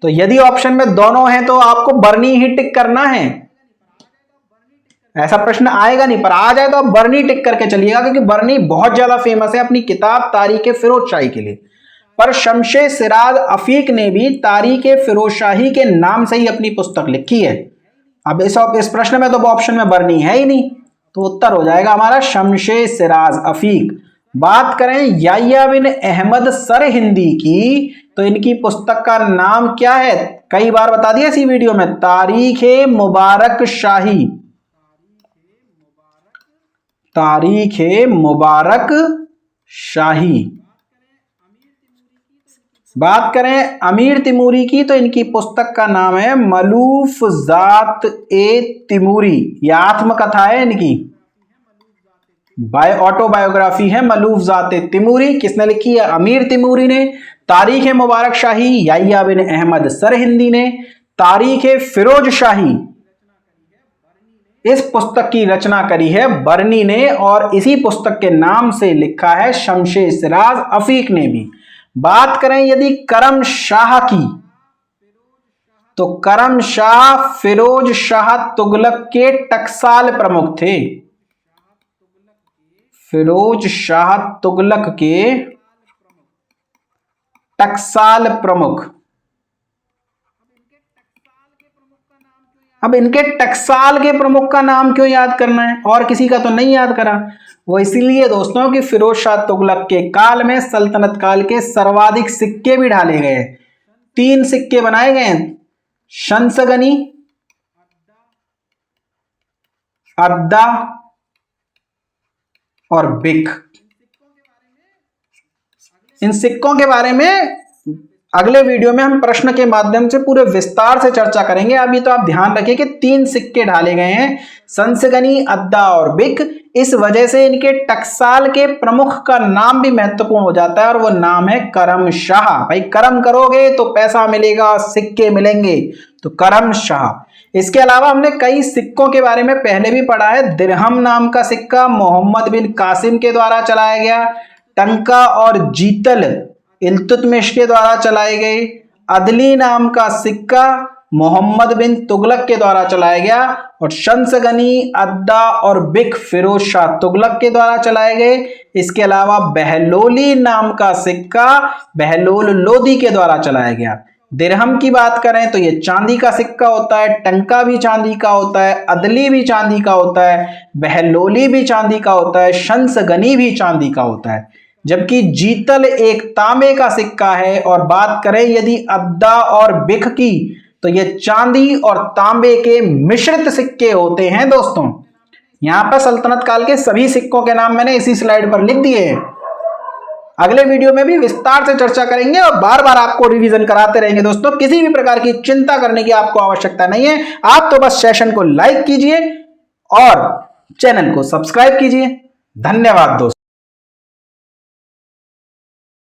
तो यदि ऑप्शन में दोनों हैं तो आपको बरनी ही टिक करना है। ऐसा प्रश्न आएगा नहीं, पर आ जाए तो आप बरनी टिक करके चलिएगा, क्योंकि बरनी बहुत ज्यादा फेमस है अपनी किताब तारीख फिरोज शाही के लिए। पर शमशे सिराज अफीक ने भी तारीख फिरोज शाही के नाम से ही अपनी पुस्तक लिखी है। अब इस प्रश्न में तो ऑप्शन में बरनी है ही नहीं, तो उत्तर हो जाएगा हमारा शमशे सिराज अफीक। बात करें याह्या बिन अहमद सर हिंदी की, तो इनकी पुस्तक का नाम क्या है? कई बार बता दिया इसी वीडियो में, तारीख मुबारक शाही, तारीख मुबारक शाही। बात करें अमीर तिमूरी की, तो इनकी पुस्तक का नाम है मलूफ जात ए तिमूरी। यह आत्मकथा है इनकी, ऑटोबायोग्राफी है मलूफ जात ए तिमूरी। किसने लिखी है? अमीर तिमूरी ने। तारीख मुबारक शाही याह्या बिन अहमद सर हिंदी ने। तारीख फिरोज शाही, इस पुस्तक की रचना करी है बरनी ने, और इसी पुस्तक के नाम से लिखा है शमशे सिराज अफीक ने भी। बात करें यदि करम शाह की, तो करम शाह फिरोज शाह तुगलक के टकसाल प्रमुख थे। फिरोज शाह तुगलक के टकसाल प्रमुख। अब इनके टकसाल के प्रमुख का नाम क्यों याद करना है, और किसी का तो नहीं याद करा। वो इसीलिए दोस्तों कि फिरोज शाह तुगलक के काल में सल्तनत काल के सर्वाधिक सिक्के भी ढाले गए। 3 सिक्के बनाए गए, शंसगनी, अद्दा और बिक। इन सिक्कों के बारे में अगले वीडियो में हम प्रश्न के माध्यम से पूरे विस्तार से चर्चा करेंगे। अभी तो आप ध्यान रखिए कि 3 सिक्के ढाले गए हैं, संसगनी, अद्दा और बिक। इस वजह से इनके टकसाल के प्रमुख का नाम भी महत्वपूर्ण हो जाता है और वो नाम है करम शाह। भाई कर्म करोगे तो पैसा मिलेगा, सिक्के मिलेंगे, तो करम शाह। इसके अलावा हमने कई सिक्कों के बारे में पहले भी पढ़ा है। दिरहम नाम का सिक्का मोहम्मद बिन कासिम के द्वारा चलाया गया। टंका और जीतल इल्तुतमिश के द्वारा चलाए गए। अदली नाम का सिक्का मोहम्मद बिन तुगलक के द्वारा चलाया गया। और शंसगनी, अद्दा और बिक फिरोज शाह तुगलक के द्वारा चलाए गए। इसके अलावा बहलोली नाम का सिक्का बहलोल लोदी के द्वारा चलाया गया। दिरहम की बात करें तो ये चांदी का सिक्का होता है, टंका भी चांदी का होता है, अदली भी चांदी का होता है, बहलोली भी चांदी का होता है, शंसगनी भी चांदी का होता है। जबकि जीतल एक तांबे का सिक्का है। और बात करें यदि अद्दा और बिक की, तो ये चांदी और तांबे के मिश्रित सिक्के होते हैं। दोस्तों यहां पर सल्तनत काल के सभी सिक्कों के नाम मैंने इसी स्लाइड पर लिख दिए हैं। अगले वीडियो में भी विस्तार से चर्चा करेंगे और बार बार आपको रिवीजन कराते रहेंगे। दोस्तों किसी भी प्रकार की चिंता करने की आपको आवश्यकता नहीं है, आप तो बस सेशन को लाइक कीजिए और चैनल को सब्सक्राइब कीजिए। धन्यवाद दोस्तों।